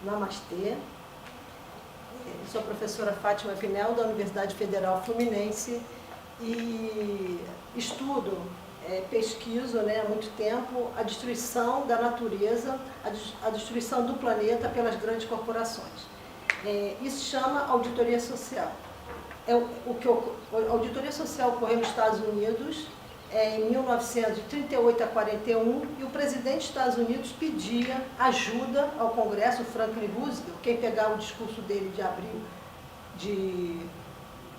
Namastê. Sou a professora Fátima Pinel, da Universidade Federal Fluminense, e estudo, pesquiso há muito tempo a destruição da natureza, a destruição do planeta pelas grandes corporações. Isso se chama auditoria social. A auditoria social ocorreu nos Estados Unidos em 1938 a 41, e o presidente dos Estados Unidos pedia ajuda ao Congresso, Franklin Roosevelt. Quem pegar o discurso dele de abril de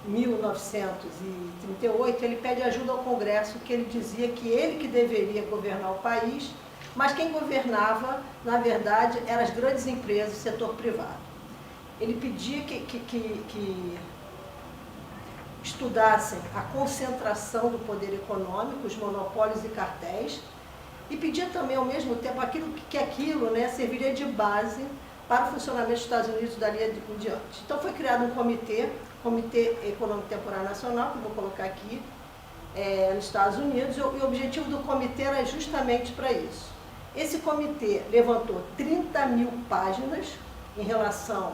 1938, ele pede ajuda ao Congresso, que ele dizia que ele que deveria governar o país, mas quem governava, na verdade, eram as grandes empresas, o setor privado. Ele pedia que estudassem a concentração do poder econômico, os monopólios e cartéis, e pedia também, ao mesmo tempo, aquilo serviria de base para o funcionamento dos Estados Unidos dali em diante. Então foi criado um Comitê Econômico Temporário Nacional, que eu vou colocar aqui, nos Estados Unidos, e o objetivo do comitê era justamente para isso. Esse comitê levantou 30 mil páginas em relação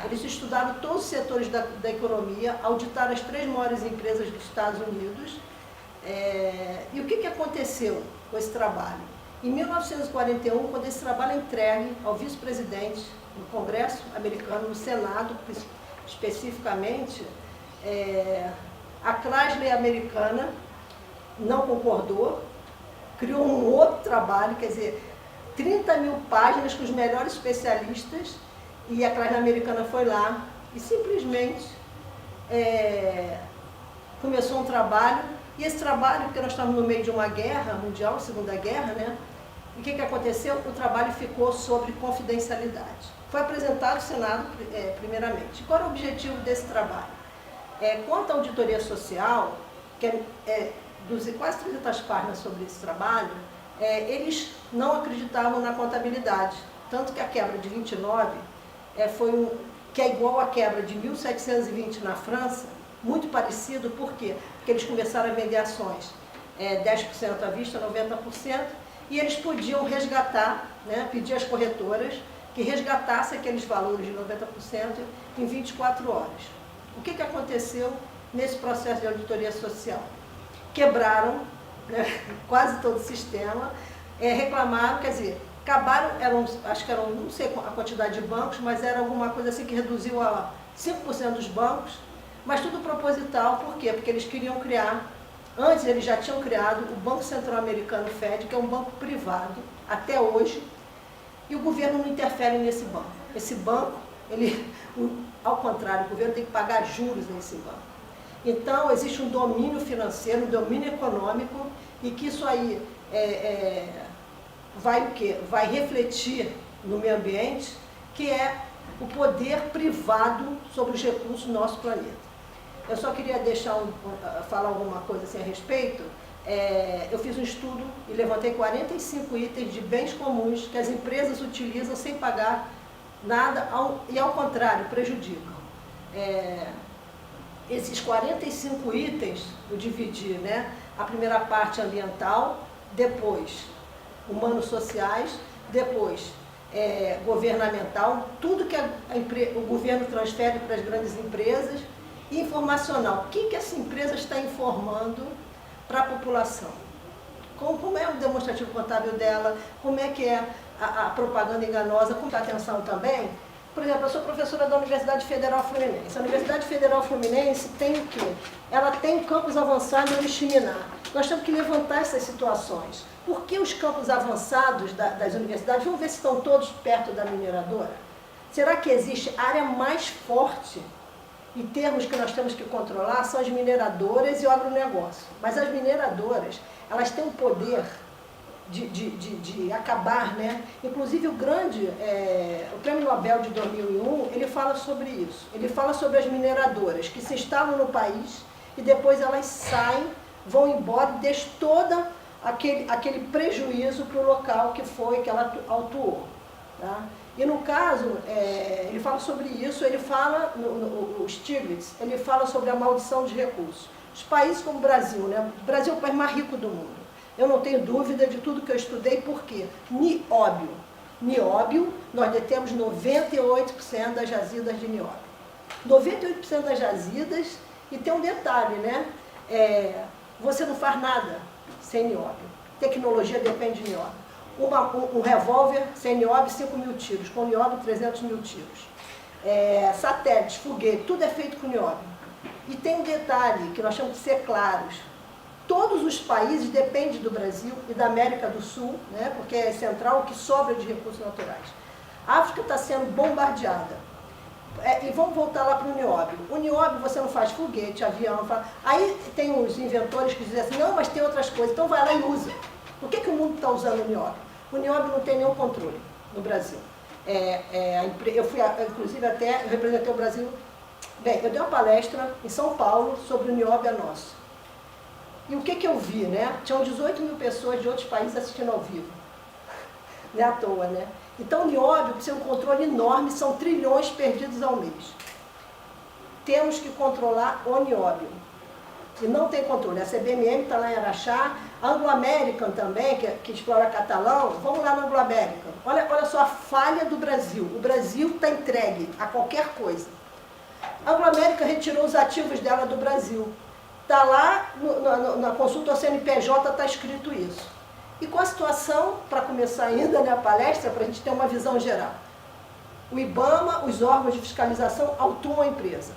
eles estudaram todos os setores da economia, auditaram as 3 maiores empresas dos Estados Unidos. E o que aconteceu com esse trabalho? Em 1941, quando esse trabalho é entregue ao vice-presidente no Congresso americano, no Senado especificamente, a Chrysler americana não concordou, criou um outro trabalho, quer dizer, 30 mil páginas com os melhores especialistas. E a Chrysler americana foi lá e simplesmente começou um trabalho. E esse trabalho, porque nós estamos no meio de uma guerra mundial, Segunda Guerra, e o que aconteceu? O trabalho ficou sobre confidencialidade. Foi apresentado ao Senado, primeiramente. Qual era o objetivo desse trabalho? Quanto à auditoria social, que quase 300 páginas sobre esse trabalho, eles não acreditavam na contabilidade. Tanto que a quebra de 29 que é igual à quebra de 1720 na França, muito parecido. Por quê? Porque eles começaram a vender ações 10% à vista, 90%, e eles podiam resgatar, pedir às corretoras que resgatassem aqueles valores de 90% em 24 horas. O que aconteceu nesse processo de auditoria social? Quebraram quase todo o sistema, reclamaram, quer dizer, acabaram, acho que eram, não sei a quantidade de bancos, mas era alguma coisa assim que reduziu a 5% dos bancos, mas tudo proposital. Por quê? Porque eles queriam criar, antes eles já tinham criado o Banco Central Americano, FED, que é um banco privado, até hoje, e o governo não interfere nesse banco. Esse banco, ao contrário, o governo tem que pagar juros nesse banco. Então, existe um domínio financeiro, um domínio econômico, e que isso aí vai refletir no meio ambiente, que é o poder privado sobre os recursos do nosso planeta. Eu só queria falar alguma coisa assim a respeito. Eu fiz um estudo e levantei 45 itens de bens comuns que as empresas utilizam sem pagar nada e, ao contrário, prejudicam. Esses 45 itens eu dividi, a primeira parte ambiental, depois humanos-sociais, depois governamental, tudo que o governo transfere para as grandes empresas, e informacional, o que essa empresa está informando para a população. Como é o demonstrativo contábil dela, como é que é a propaganda enganosa, com atenção também. Por exemplo, eu sou professora da Universidade Federal Fluminense. A Universidade Federal Fluminense tem o quê? Ela tem campos avançados em Oriximiná. Nós temos que levantar essas situações. Por que os campos avançados das universidades, vamos ver se estão todos perto da mineradora? Será que existe área mais forte, em termos que nós temos que controlar, são as mineradoras e o agronegócio. Mas as mineradoras, elas têm o poder de acabar, Inclusive o Prêmio Nobel de 2001, ele fala sobre isso. Ele fala sobre as mineradoras que se instalam no país e depois elas saem, vão embora e deixam todo aquele prejuízo para o local que ela atuou. Tá? E no caso, ele fala sobre isso, ele fala, o Stiglitz, ele fala sobre a maldição de recursos. Os países como o Brasil, o Brasil é o país mais rico do mundo. Eu não tenho dúvida de tudo que eu estudei, porque, óbvio, Nióbio, nós detemos 98% das jazidas de nióbio. 98% das jazidas, e tem um detalhe, né? Você não faz nada sem nióbio. Tecnologia depende de nióbio. Um revólver sem nióbio, 5.000 tiros. Com nióbio, 300.000 tiros. Satélites, foguete, tudo é feito com nióbio. E tem um detalhe que nós temos que ser claros. Todos os países dependem do Brasil e da América do Sul, né, porque é central o que sobra de recursos naturais. A África está sendo bombardeada. E vamos voltar lá para o nióbio. O nióbio você não faz foguete, avião, não faz... Aí tem os inventores que dizem assim, não, mas tem outras coisas, então vai lá e usa. Por que o mundo está usando o nióbio? O nióbio não tem nenhum controle no Brasil. Eu fui, inclusive, eu representei o Brasil. Bem, eu dei uma palestra em São Paulo sobre o nióbio é nosso. E o que eu vi, né? Tinham 18.000 pessoas de outros países assistindo ao vivo. Não é à toa, né? Então o nióbio precisa de um controle enorme, são trilhões perdidos ao mês. Temos que controlar o nióbio. E não tem controle. A CBMM está lá em Araxá, a Anglo-American também, que explora catalão, vamos lá na Anglo-American. Olha só a falha do Brasil. O Brasil está entregue a qualquer coisa. A Anglo-American retirou os ativos dela do Brasil. Está lá, na consulta ao CNPJ está escrito isso. E com a situação, para começar ainda a palestra, para a gente ter uma visão geral. O IBAMA, os órgãos de fiscalização autuam a empresa.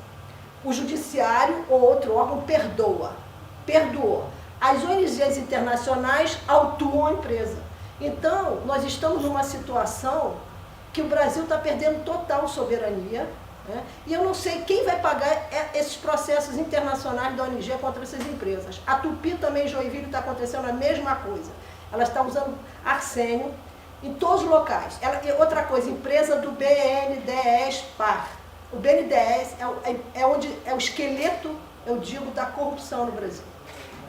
O judiciário ou outro órgão perdoou. As ONGs internacionais autuam a empresa. Então, nós estamos numa situação que o Brasil está perdendo total soberania, né? E eu não sei quem vai pagar esses processos internacionais da ONG contra essas empresas. A Tupi também, em Joinville, está acontecendo a mesma coisa. Ela está usando arsênio em todos os locais. Outra coisa, empresa do BNDES-PAR. O BNDES é o esqueleto, eu digo, da corrupção no Brasil.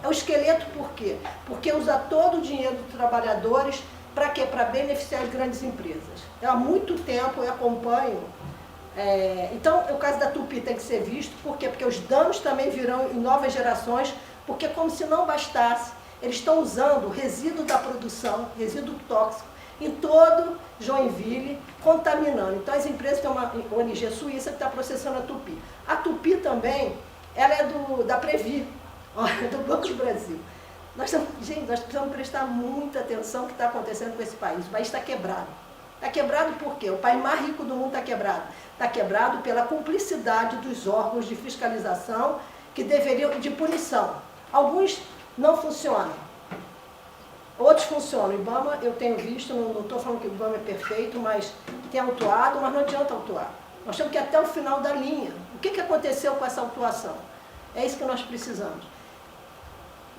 É o esqueleto por quê? Porque usa todo o dinheiro dos trabalhadores para quê? Para beneficiar as grandes empresas. Há muito tempo eu acompanho. Então, o caso da Tupi tem que ser visto. Por quê? Porque os danos também virão em novas gerações, porque como se não bastasse, eles estão usando resíduo da produção, resíduo tóxico, em todo Joinville, contaminando. Então, as empresas têm uma ONG suíça que está processando a Tupi. A Tupi também, ela é da Previ, do Banco do Brasil. Gente, nós precisamos prestar muita atenção no que está acontecendo com esse país. O país está quebrado. Está quebrado por quê? O país mais rico do mundo está quebrado. Está quebrado pela cumplicidade dos órgãos de fiscalização que deveriam, de punição. Alguns não funcionam. Outros funcionam. O IBAMA, eu tenho visto, não estou falando que o IBAMA é perfeito, mas tem autuado, mas não adianta autuar. Nós temos que ir até o final da linha. O que aconteceu com essa autuação? É isso que nós precisamos.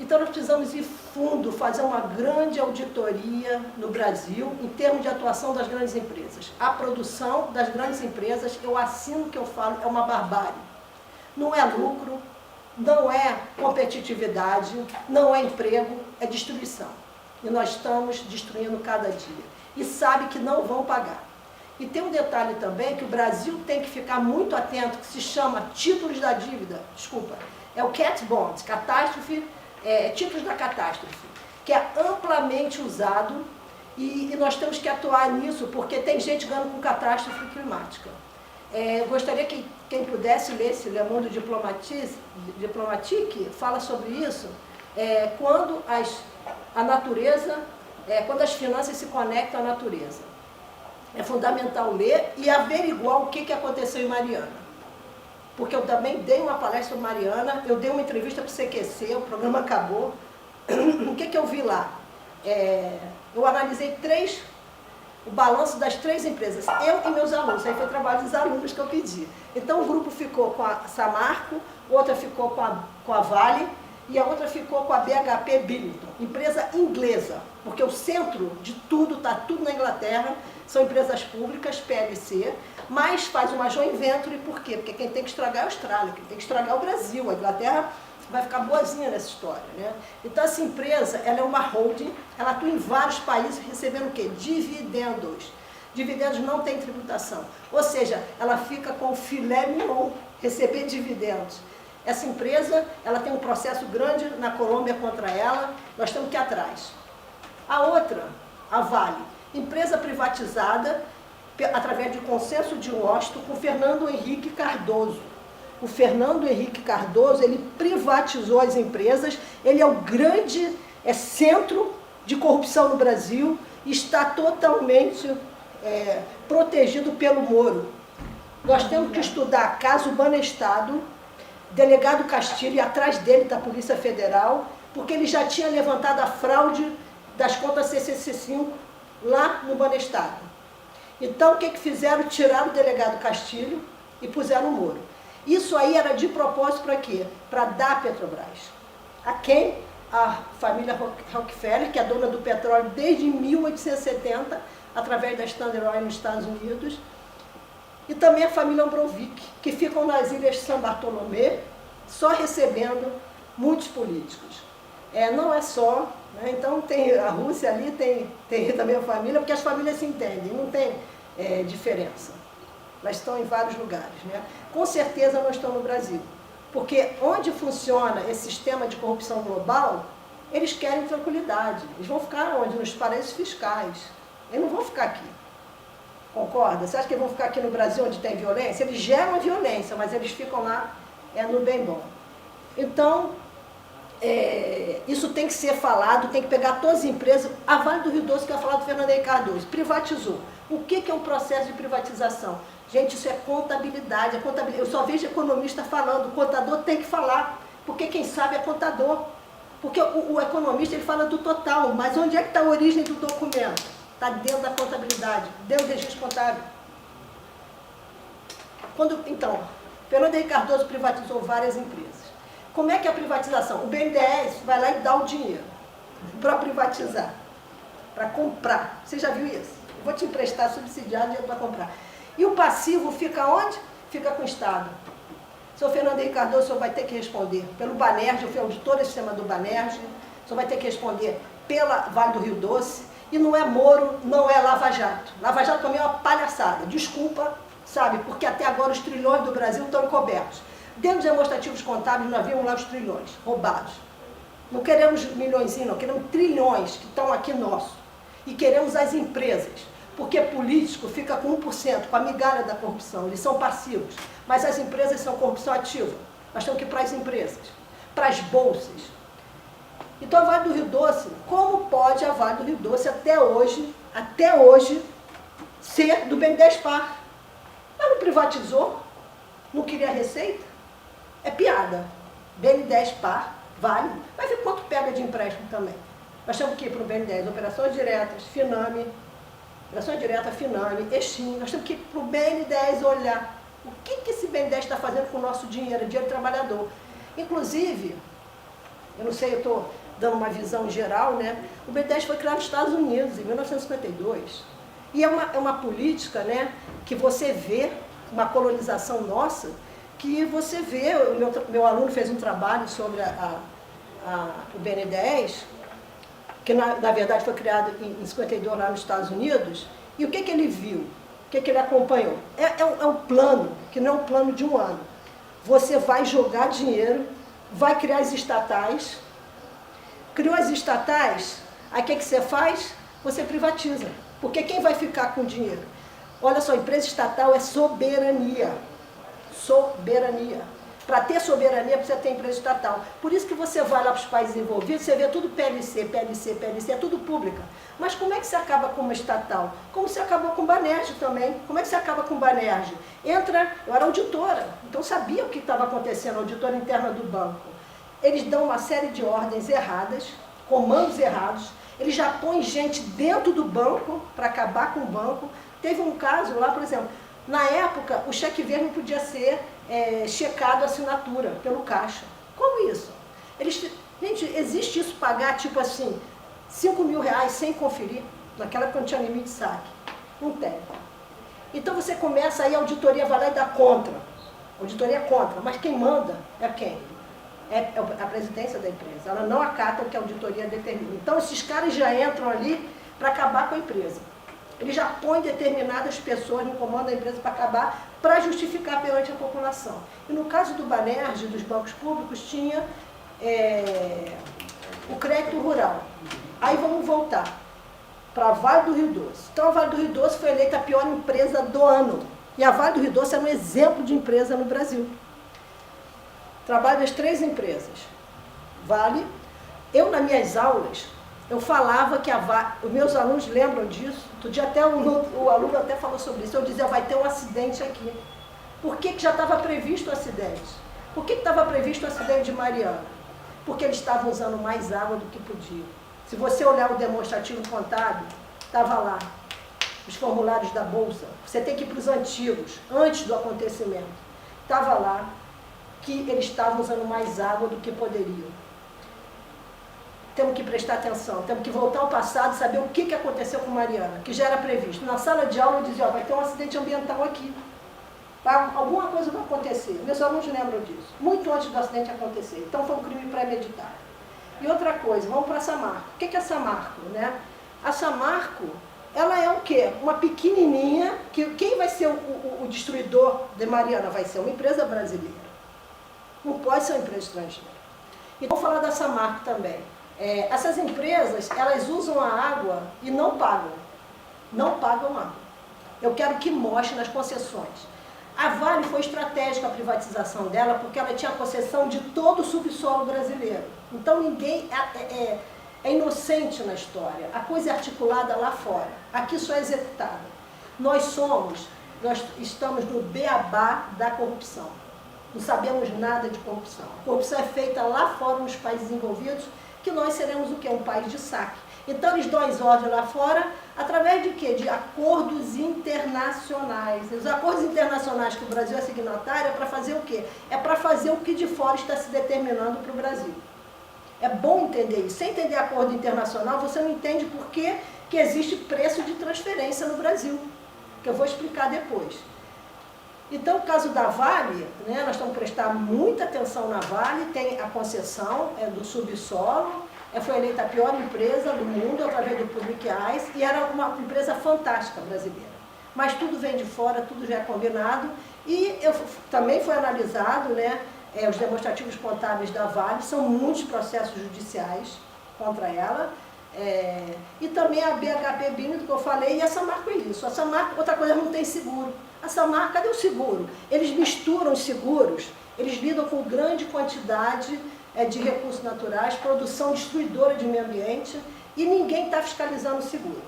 Então nós precisamos ir fundo, fazer uma grande auditoria no Brasil em termos de atuação das grandes empresas. A produção das grandes empresas, eu assino o que eu falo, é uma barbárie. Não é lucro, não é competitividade, não é emprego, é destruição. E nós estamos destruindo cada dia. E sabe que não vão pagar. E tem um detalhe também que o Brasil tem que ficar muito atento, que se chama títulos da dívida, é o CAT Bonds, catástrofe, títulos da catástrofe, que é amplamente usado e nós temos que atuar nisso, porque tem gente ganhando com catástrofe climática. Eu gostaria que quem pudesse ler esse Le Monde Diplomatique, fala sobre isso, quando a natureza, quando as finanças se conectam à natureza. É fundamental ler e averiguar o que aconteceu em Mariana. Porque eu também dei uma palestra sobre Mariana, eu dei uma entrevista para o CQC, o programa acabou. O que eu vi lá? Eu analisei o balanço das 3 empresas, eu e meus alunos, aí foi o trabalho dos alunos que eu pedi. Então o grupo ficou com a Samarco, outra ficou com a Vale e a outra ficou com a BHP Billiton, empresa inglesa, porque o centro de tudo, está tudo na Inglaterra, são empresas públicas, PLC, mas faz uma joint venture, por quê? Porque quem tem que estragar é a Austrália, quem tem que estragar é o Brasil, a Inglaterra vai ficar boazinha nessa história, né? Então essa empresa, ela é uma holding, ela atua em vários países recebendo o quê? Dividendos. Dividendos não tem tributação, ou seja, ela fica com o filé mignon, receber dividendos. Essa empresa, ela tem um processo grande na Colômbia contra ela, nós temos que ir atrás. A outra, a Vale, Empresa privatizada através de consenso de Washington com Fernando Henrique Cardoso. O Fernando Henrique Cardoso, ele privatizou as empresas, ele é o grande centro de corrupção no Brasil, está totalmente protegido pelo Moro. Nós temos que estudar caso Banestado, delegado Castilho, e atrás dele da Polícia Federal, porque ele já tinha levantado a fraude das contas CCC5 lá no Banestado. Então, o que fizeram? Tiraram o delegado Castilho e puseram o Moro. Isso aí era de propósito para quê? Para dar a Petrobras. A quem? A família Rockefeller, que é dona do petróleo desde 1870, através da Standard Oil nos Estados Unidos, e também a família Ambrovic, que ficam nas ilhas de São Bartolomé, só recebendo muitos políticos. Não é só, né? Então tem a Rússia ali, tem também a família, porque as famílias se entendem, não tem diferença. Elas estão em vários lugares, né? Com certeza não estão no Brasil, porque onde funciona esse sistema de corrupção global, eles querem tranquilidade. Eles vão ficar onde? Nos paraísos fiscais. Eles não vão ficar aqui. Concorda? Você acha que eles vão ficar aqui no Brasil onde tem violência? Eles geram a violência, mas eles ficam lá no bem bom. Então, isso tem que ser falado, tem que pegar todas as empresas. A Vale do Rio Doce, que eu ia falar do Fernando Henrique Cardoso, privatizou. O que é um processo de privatização? Gente, isso é contabilidade. Eu só vejo economista falando, o contador tem que falar, porque quem sabe é contador. Porque o economista ele fala do total, mas onde é que está a origem do documento? Está dentro da contabilidade, dentro do registro contábil. Então, Fernando Henrique Cardoso privatizou várias empresas. Como é que é a privatização? O BNDES vai lá e dá o dinheiro para privatizar, para comprar. Você já viu isso? Eu vou te emprestar subsidiado dinheiro para comprar. E o passivo fica onde? Fica com o Estado. Seu Fernando Henrique Cardoso, o senhor vai ter que responder pelo Banerj, eu fui auditora do sistema do Banerj, o senhor vai ter que responder pela Vale do Rio Doce, e não é Moro, não é Lava Jato. Lava Jato também é uma palhaçada, desculpa, sabe, porque até agora os trilhões do Brasil estão encobertos. Dentro dos demonstrativos contábeis nós vimos lá os trilhões roubados. Não queremos milhõezinhos, não, queremos trilhões que estão aqui nossos. E queremos as empresas. Porque político fica com 1%, com a migalha da corrupção, eles são passivos. Mas as empresas são corrupção ativa. Nós temos que ir para as empresas, para as bolsas. Então a Vale do Rio Doce, como pode a Vale do Rio Doce até hoje, ser do BNDES Par? Mas não privatizou? Não queria receita? É piada. BNDES Par, Vale, vai ver quanto pega de empréstimo também. Nós temos que ir para o BNDES, operações diretas, Finame, operações diretas, Finame, Exim, nós temos que ir para o BNDES olhar o que esse BNDES está fazendo com o nosso dinheiro, dinheiro do trabalhador. Inclusive, eu não sei, eu estou dando uma visão geral, né? O BNDES foi criado nos Estados Unidos, em 1952. E é uma política, né, que você vê, uma colonização nossa, que você vê, meu aluno fez um trabalho sobre o BNDES, que na verdade foi criado em 52 lá nos Estados Unidos, e o que ele viu? O que ele acompanhou? É um plano, que não é um plano de um ano. Você vai jogar dinheiro, vai criar as estatais, criou as estatais, aí o que você faz? Você privatiza, porque quem vai ficar com o dinheiro? Olha só, empresa estatal é soberania. Soberania. Para ter soberania, precisa ter empresa estatal. Por isso que você vai lá para os países envolvidos, você vê tudo PLC, PLC, PLC, é tudo pública. Mas como é que você acaba com uma estatal? Como você acabou com o Banerj também. Como é que você acaba com o Banerj? Eu era auditora, então sabia o que estava acontecendo, auditora interna do banco. Eles dão uma série de ordens erradas, comandos errados, eles já põem gente dentro do banco para acabar com o banco. Teve um caso lá, por exemplo, na época o cheque verde não podia ser checado a assinatura pelo caixa. Como isso? Gente, existe isso, pagar tipo assim, 5 mil reais sem conferir, naquela época não tinha limite de saque. Não tem. Então você começa aí, a auditoria vai lá e dá contra. Auditoria é contra, mas quem manda é quem? É a presidência da empresa. Ela não acata o que a auditoria determina. Então esses caras já entram ali para acabar com a empresa. Eles já põem determinadas pessoas no comando da empresa para acabar, para justificar perante a população. E no caso do Banerj, dos bancos públicos, tinha o crédito rural. Aí vamos voltar para a Vale do Rio Doce. Então a Vale do Rio Doce foi eleita a pior empresa do ano. E a Vale do Rio Doce é um exemplo de empresa no Brasil. Trabalho nas 3 empresas. Vale. Eu, nas minhas aulas, eu falava que a Vale, os meus alunos lembram disso, outro dia até o aluno até falou sobre isso, eu dizia, vai ter um acidente aqui. Por que já estava previsto o acidente? Por que estava previsto o acidente de Mariana? Porque eles estavam usando mais água do que podiam. Se você olhar o demonstrativo contábil, estava lá, os formulários da Bolsa. Você tem que ir para os antigos, antes do acontecimento. Estava lá que eles estavam usando mais água do que poderiam. Temos que prestar atenção, temos que voltar ao passado e saber o que aconteceu com Mariana, que já era previsto. Na sala de aula eu dizia, ó, vai ter um acidente ambiental aqui. Tá? Alguma coisa vai acontecer. Meus alunos lembram disso, muito antes do acidente acontecer. Então foi um crime premeditado. E outra coisa, vamos para a Samarco. O que é a Samarco? Né? A Samarco, ela é o quê? Uma pequenininha, que quem vai ser o destruidor de Mariana? Vai ser uma empresa brasileira. Não pode ser uma empresa estrangeira. E vou falar da Samarco também. Essas empresas, elas usam a água e não pagam. Não pagam água. Eu quero que mostre nas concessões. A Vale foi estratégica a privatização dela porque ela tinha concessão de todo o subsolo brasileiro. Então ninguém é inocente na história. A coisa é articulada lá fora. Aqui só é executada. Nós estamos no beabá da corrupção. Não sabemos nada de corrupção. A corrupção é feita lá fora nos países desenvolvidos, que nós seremos o quê? Um país de saque. Então eles dão as ordens lá fora, através de quê? De acordos internacionais. Os acordos internacionais que o Brasil é signatário é para fazer o quê? É para fazer o que de fora está se determinando para o Brasil. É bom entender isso. Sem entender acordo internacional, você não entende por que existe preço de transferência no Brasil, que eu vou explicar depois. Então, o caso da Vale, né, nós estamos prestando muita atenção na Vale, tem a concessão do subsolo, foi eleita a pior empresa do mundo através do Public Eyes e era uma empresa fantástica brasileira. Mas tudo vem de fora, tudo já é combinado e também foi analisado, né, os demonstrativos contábeis da Vale, são muitos processos judiciais contra ela. E também a BHP Bini, que eu falei, e a Samarco é isso. A Samarco, outra coisa, não tem seguro. A Samarco, cadê o seguro? Eles misturam os seguros, eles lidam com grande quantidade de recursos naturais, produção destruidora de meio ambiente, e ninguém está fiscalizando o seguro.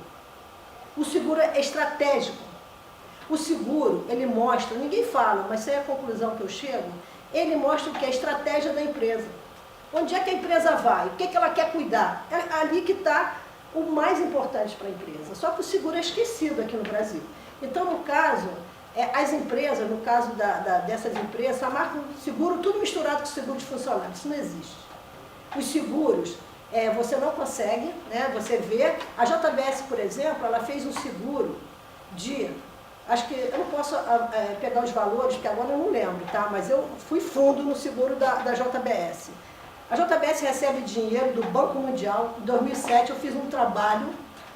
O seguro é estratégico. O seguro, ele mostra, ninguém fala, mas isso é a conclusão que eu chego, ele mostra o que é a estratégia da empresa. Onde é que a empresa vai? O que ela quer cuidar? É ali que está o mais importante para a empresa. Só que o seguro é esquecido aqui no Brasil. Então, no caso, as empresas, no caso dessas empresas, a marca seguro, tudo misturado com seguro de funcionário. Isso não existe. Os seguros, você não consegue, né? Você vê, a JBS, por exemplo, ela fez um seguro de... Acho que eu não posso pegar os valores, porque agora eu não lembro, tá? Mas eu fui fundo no seguro da JBS. A JBS recebe dinheiro do Banco Mundial. Em 2007 eu fiz um trabalho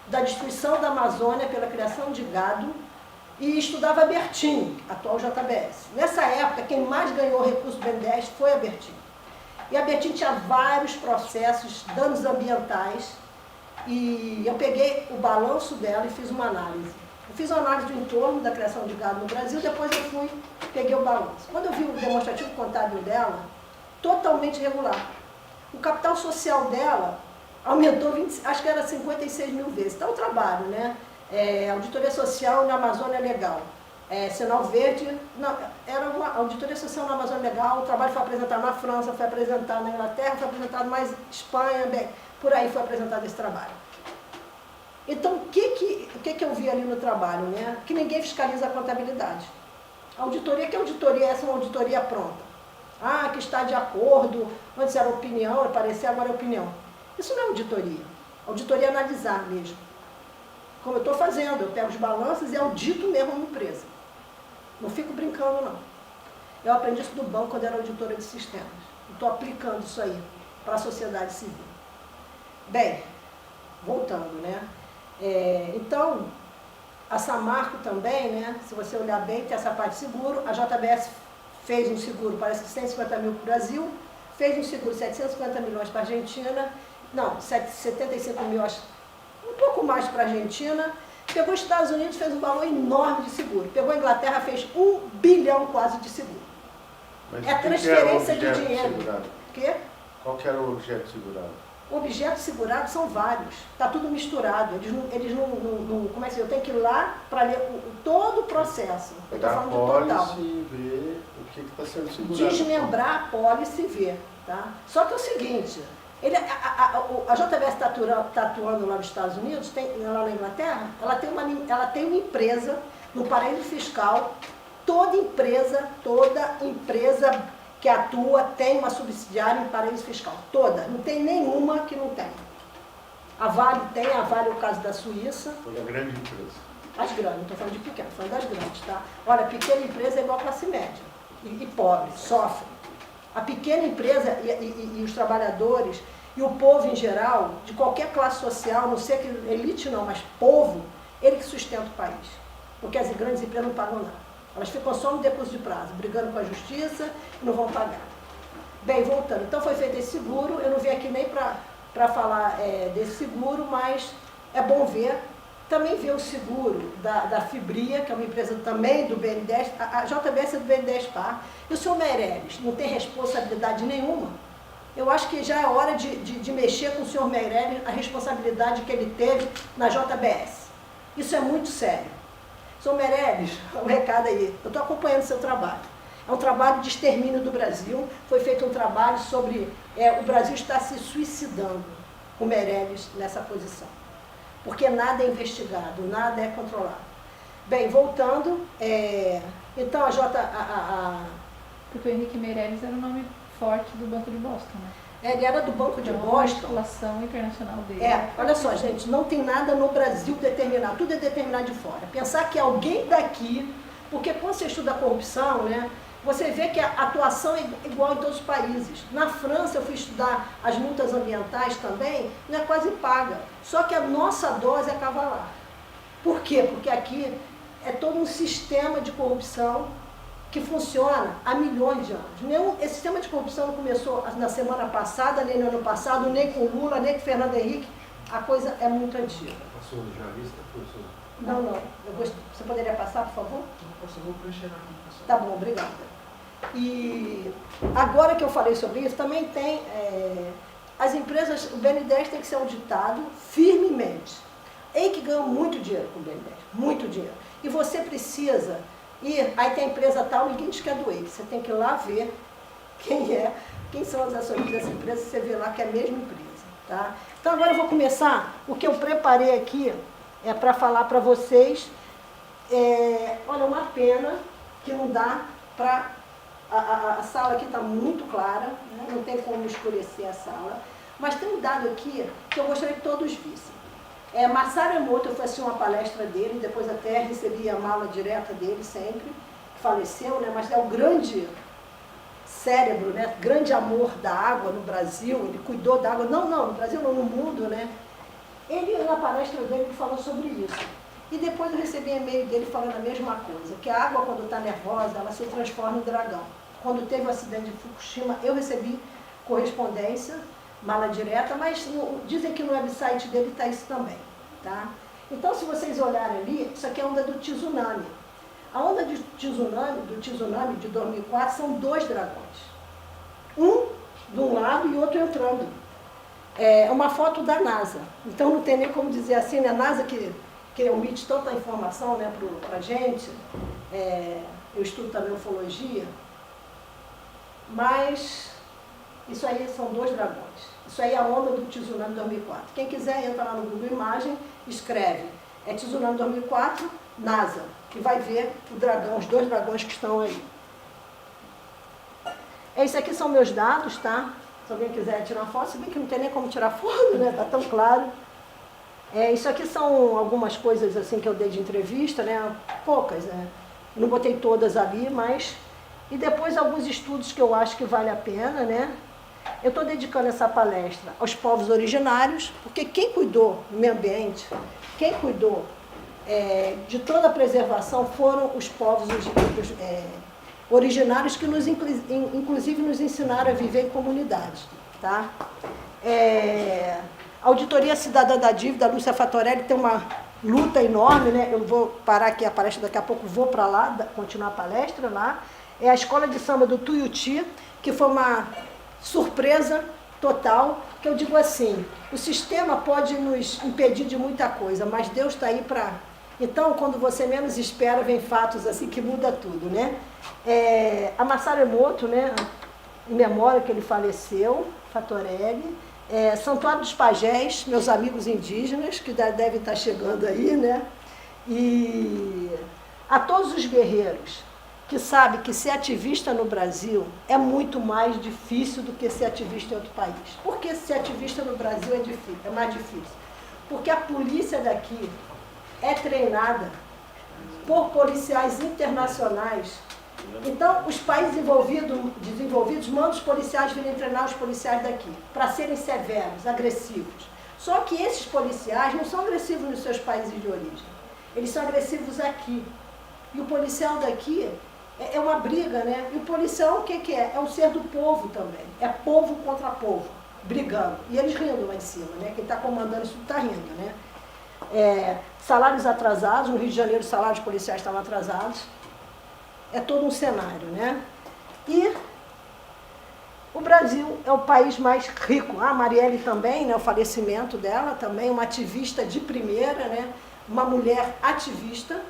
da destruição da Amazônia pela criação de gado e estudava a Bertin, atual JBS. Nessa época, quem mais ganhou recurso do BNDES foi a Bertin. E a Bertin tinha vários processos, danos ambientais, e eu peguei o balanço dela e fiz uma análise. Eu fiz uma análise do entorno da criação de gado no Brasil, depois eu peguei o balanço. Quando eu vi o demonstrativo contábil dela, totalmente irregular. O capital social dela aumentou, acho que era 56 mil vezes. Então, o trabalho, né? Auditoria social na Amazônia Legal. Sinal Verde, não, era uma auditoria social na Amazônia Legal, o trabalho foi apresentado na França, foi apresentado na Inglaterra, foi apresentado mais na Espanha, bem, por aí foi apresentado esse trabalho. Então, o que eu vi ali no trabalho? Né? Que ninguém fiscaliza a contabilidade. A auditoria, que auditoria é essa? Uma auditoria pronta. Ah, que está de acordo, antes era opinião, parecer, agora é opinião. Isso não é auditoria. Auditoria é analisar mesmo. Como eu estou fazendo, eu pego os balanços e audito mesmo uma empresa. Não fico brincando, não. Eu aprendi isso do banco quando era auditora de sistemas. Estou aplicando isso aí para a sociedade civil. Bem, voltando, né? Então, a Samarco também, né? Se você olhar bem, tem essa parte de seguro. A JBS fez um seguro, parece que 150 mil para o Brasil, fez um seguro de 750 milhões para a Argentina, não, 75 mil, acho, um pouco mais para a Argentina, pegou os Estados Unidos, fez um valor enorme de seguro, pegou a Inglaterra, fez 1 bilhão quase de seguro. Mas É transferência de dinheiro. Quê? Qual que era o objeto segurado? Objetos segurados são vários, está tudo misturado. Eles não. Como é que eu tenho que ir lá para ler todo o processo. Eu estou falando do total. E ver o que está sendo segurado. Desmembrar a pólice e ver. Tá? Só que é o seguinte, a JBS está atuando lá nos Estados Unidos, lá na Inglaterra, ela tem uma empresa no paraíso fiscal, toda empresa que atua tem uma subsidiária em paraíso fiscal, toda, não tem nenhuma que não tem. A Vale tem, a Vale é o caso da Suíça. Toda grande empresa. As grandes, não estou falando de pequena, estou falando das grandes, tá? Olha, pequena empresa é igual a classe média, e pobre, sofre. A pequena empresa e os trabalhadores, e o povo em geral, de qualquer classe social, não sei que elite não, mas povo, ele que sustenta o país. Porque as grandes empresas não pagam nada. Elas ficam só no depósito de prazo, brigando com a justiça e não vão pagar. Bem, voltando, então foi feito esse seguro, eu não vim aqui nem para falar desse seguro, mas é bom ver. Também ver o seguro da Fibria, que é uma empresa também do BN10, a JBS é do BN10 Par, e o senhor Meirelles não tem responsabilidade nenhuma. Eu acho que já é hora de mexer com o senhor Meirelles, a responsabilidade que ele teve na JBS. Isso é muito sério. Senhor Meirelles, um recado aí, eu estou acompanhando o seu trabalho. É um trabalho de extermínio do Brasil, foi feito um trabalho sobre o Brasil está se suicidando, o Meirelles nessa posição. Porque nada é investigado, nada é controlado. Bem, voltando, então Porque o Henrique Meirelles era o nome forte do Banco de Boston, né? Ele era do Banco de Então, Boston. a circulação internacional dele. Olha só, gente, não tem nada no Brasil determinado, tudo é determinado de fora. Pensar que alguém daqui, porque quando você estuda a corrupção, né, você vê que a atuação é igual em todos os países. Na França, eu fui estudar as multas ambientais também, não é quase paga. Só que a nossa dose é cavalar. Por quê? Porque aqui é todo um sistema de corrupção que funciona há milhões de anos. Esse sistema de corrupção não começou na semana passada, nem no ano passado, nem com Lula, nem com Fernando Henrique. A coisa é muito antiga. Passou já a lista, professor? Não. Você poderia passar, por favor? Eu vou preencher aqui, professor. Tá bom, obrigada. E agora que eu falei sobre isso, também tem as empresas, o BN10 tem que ser auditado firmemente. Ei que ganham muito dinheiro com o BN10, muito dinheiro. E você precisa ir, aí tem a empresa tal, ninguém diz que é do EIC, você tem que ir lá ver quem são os acionistas dessa empresa, você vê lá que é a mesma empresa. Tá? Então agora eu vou começar, o que eu preparei aqui é para falar para vocês, olha, uma pena que não dá para... A sala aqui está muito clara, né? Não tem como escurecer a sala, mas tem um dado aqui que eu gostaria que todos vissem. Masaru Emoto, eu fui assistir uma palestra dele, depois até recebi a mala direta dele sempre, que faleceu, né? Mas é o grande cérebro, né? Grande amor da água no Brasil, ele cuidou da água, não, no Brasil não, no mundo, né? Ele, na palestra dele, falou sobre isso. E depois eu recebi e-mail dele falando a mesma coisa, que a água, quando está nervosa, ela se transforma em dragão. Quando teve o acidente de Fukushima, eu recebi correspondência, mala direta, mas dizem que no website dele está isso também. Tá? Então, se vocês olharem ali, isso aqui é a onda do tsunami. A onda do tsunami de 2004 são 2 dragões. Um de um lado e outro entrando. É uma foto da NASA. Então, não tem nem como dizer assim, né? A NASA que omite tanta informação, né, para a gente, eu estudo também ufologia, mas isso aí são 2 dragões. Isso aí é a onda do tsunami 2004. Quem quiser, entra lá no Google Imagem, escreve, tsunami 2004, NASA, que vai ver o dragão, os 2 dragões que estão aí. Esses aqui são meus dados, tá? Se alguém quiser tirar foto, se bem que não tem nem como tirar foto, né, tá tão claro. Isso aqui são algumas coisas assim que eu dei de entrevista, né? Poucas, né? Não botei todas ali, mas... E depois alguns estudos que eu acho que vale a pena, né? Eu estou dedicando essa palestra aos povos originários, porque quem cuidou do meio ambiente, quem cuidou de toda a preservação foram os povos originários que inclusive nos ensinaram a viver em comunidade, tá? A Auditoria Cidadã da Dívida, a Lúcia Fatorelli, tem uma luta enorme, né? Eu vou parar aqui a palestra, daqui a pouco vou para lá, continuar a palestra lá. É a Escola de Samba do Tuiuti, que foi uma surpresa total, que eu digo assim, o sistema pode nos impedir de muita coisa, mas Deus está aí para... Então, quando você menos espera, vem fatos assim que muda tudo, né? A Masaru Emoto, né? Em memória que ele faleceu, Fatorelli. Santuário dos Pajés, meus amigos indígenas, que devem estar chegando aí, né? E a todos os guerreiros que sabem que ser ativista no Brasil é muito mais difícil do que ser ativista em outro país. Por que ser ativista no Brasil é mais difícil? Porque a polícia daqui é treinada por policiais internacionais. Então, os países desenvolvidos mandam os policiais virem treinar os policiais daqui, para serem severos, agressivos. Só que esses policiais não são agressivos nos seus países de origem. Eles são agressivos aqui. E o policial daqui é uma briga, né? E o policial, o que é? É um ser do povo também. É povo contra povo, brigando. E eles rindo lá em cima, né? Quem está comandando isso está rindo, né? Salários atrasados, no Rio de Janeiro os salários policiais estavam atrasados. É todo um cenário, né? E o Brasil é o país mais rico. A Marielle também, né? O falecimento dela também, uma ativista de primeira, né? Uma mulher ativista.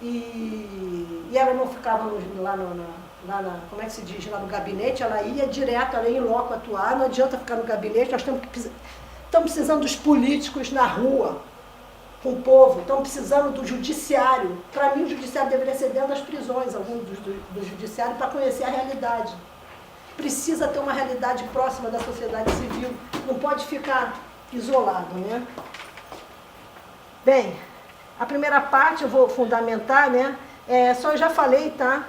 E ela não ficava como é que se diz, lá no gabinete, ela ia direto, ela ia em loco atuar, não adianta ficar no gabinete, nós estamos precisando dos políticos na rua, com o povo, estão precisando do judiciário. Para mim, o judiciário deveria ser dentro das prisões, alguns do judiciário, para conhecer a realidade. Precisa ter uma realidade próxima da sociedade civil, não pode ficar isolado, né? Bem, a primeira parte eu vou fundamentar, né? Só eu já falei, tá?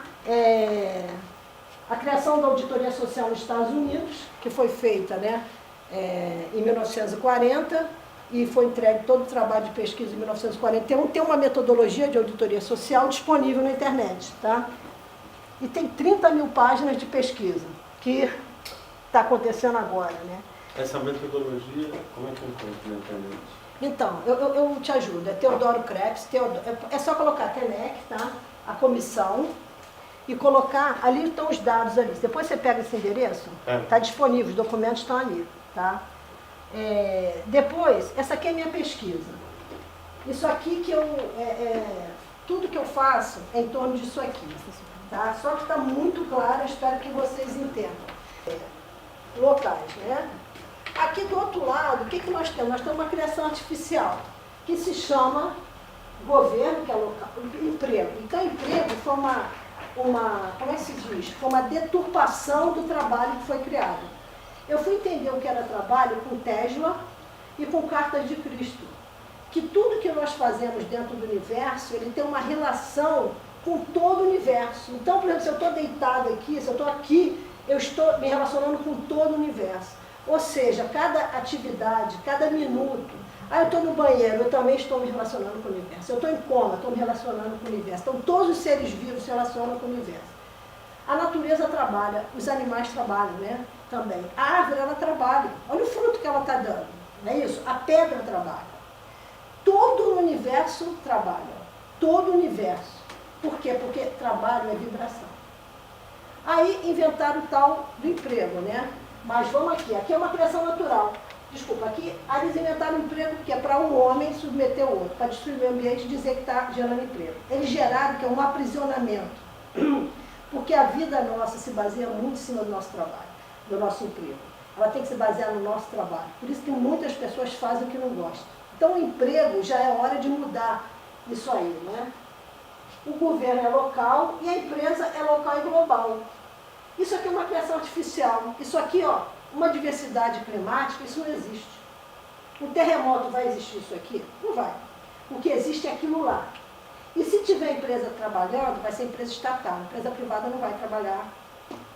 A criação da Auditoria Social nos Estados Unidos, que foi feita, né? Em 1940, e foi entregue todo o trabalho de pesquisa em 1941, tem uma metodologia de auditoria social disponível na internet, tá? E tem 30 mil páginas de pesquisa, que está acontecendo agora, né? Essa metodologia, como é que eu encontro na internet? Então, eu te ajudo, é Teodoro Krebs, é só colocar TENEC, tá? A comissão, e colocar, ali estão os dados ali. Depois você pega esse endereço, está disponível, os documentos estão ali, tá? Depois, essa aqui é a minha pesquisa. Isso aqui que tudo que eu faço é em torno disso aqui, tá? Só que está muito claro, eu espero que vocês entendam. Locais, né? Aqui do outro lado, o que nós temos? Nós temos uma criação artificial, que se chama governo, que é local, emprego. Então, emprego foi como é que se diz? Foi uma deturpação do trabalho que foi criado. Eu fui entender o que era trabalho com Tesla e com Cartas de Cristo. Que tudo que nós fazemos dentro do universo, ele tem uma relação com todo o universo. Então, por exemplo, se eu estou deitada aqui, se eu estou aqui, eu estou me relacionando com todo o universo. Ou seja, cada atividade, cada minuto. Eu estou no banheiro, eu também estou me relacionando com o universo. Eu estou em coma, estou me relacionando com o universo. Então, todos os seres vivos se relacionam com o universo. A natureza trabalha, os animais trabalham, né? Também. A árvore, ela trabalha. Olha o fruto que ela está dando. Não é isso? A pedra trabalha. Todo o universo trabalha. Todo o universo. Por quê? Porque trabalho é vibração. Aí inventaram o tal do emprego, né? Mas vamos aqui. Aqui é uma criação natural. Desculpa, aqui eles inventaram um emprego que é para um homem submeter o outro, para destruir o meio ambiente e dizer que está gerando emprego. Eles geraram que é um aprisionamento. Porque a vida nossa se baseia muito em cima do nosso trabalho, do nosso emprego. Ela tem que se basear no nosso trabalho. Por isso que muitas pessoas fazem o que não gostam. Então o emprego já é hora de mudar isso aí, né? O governo é local e a empresa é local e global. Isso aqui é uma criação artificial. Isso aqui, ó, uma diversidade climática, isso não existe. Um terremoto vai existir isso aqui? Não vai. O que existe é aquilo lá. E se tiver empresa trabalhando, vai ser empresa estatal. A empresa privada não vai trabalhar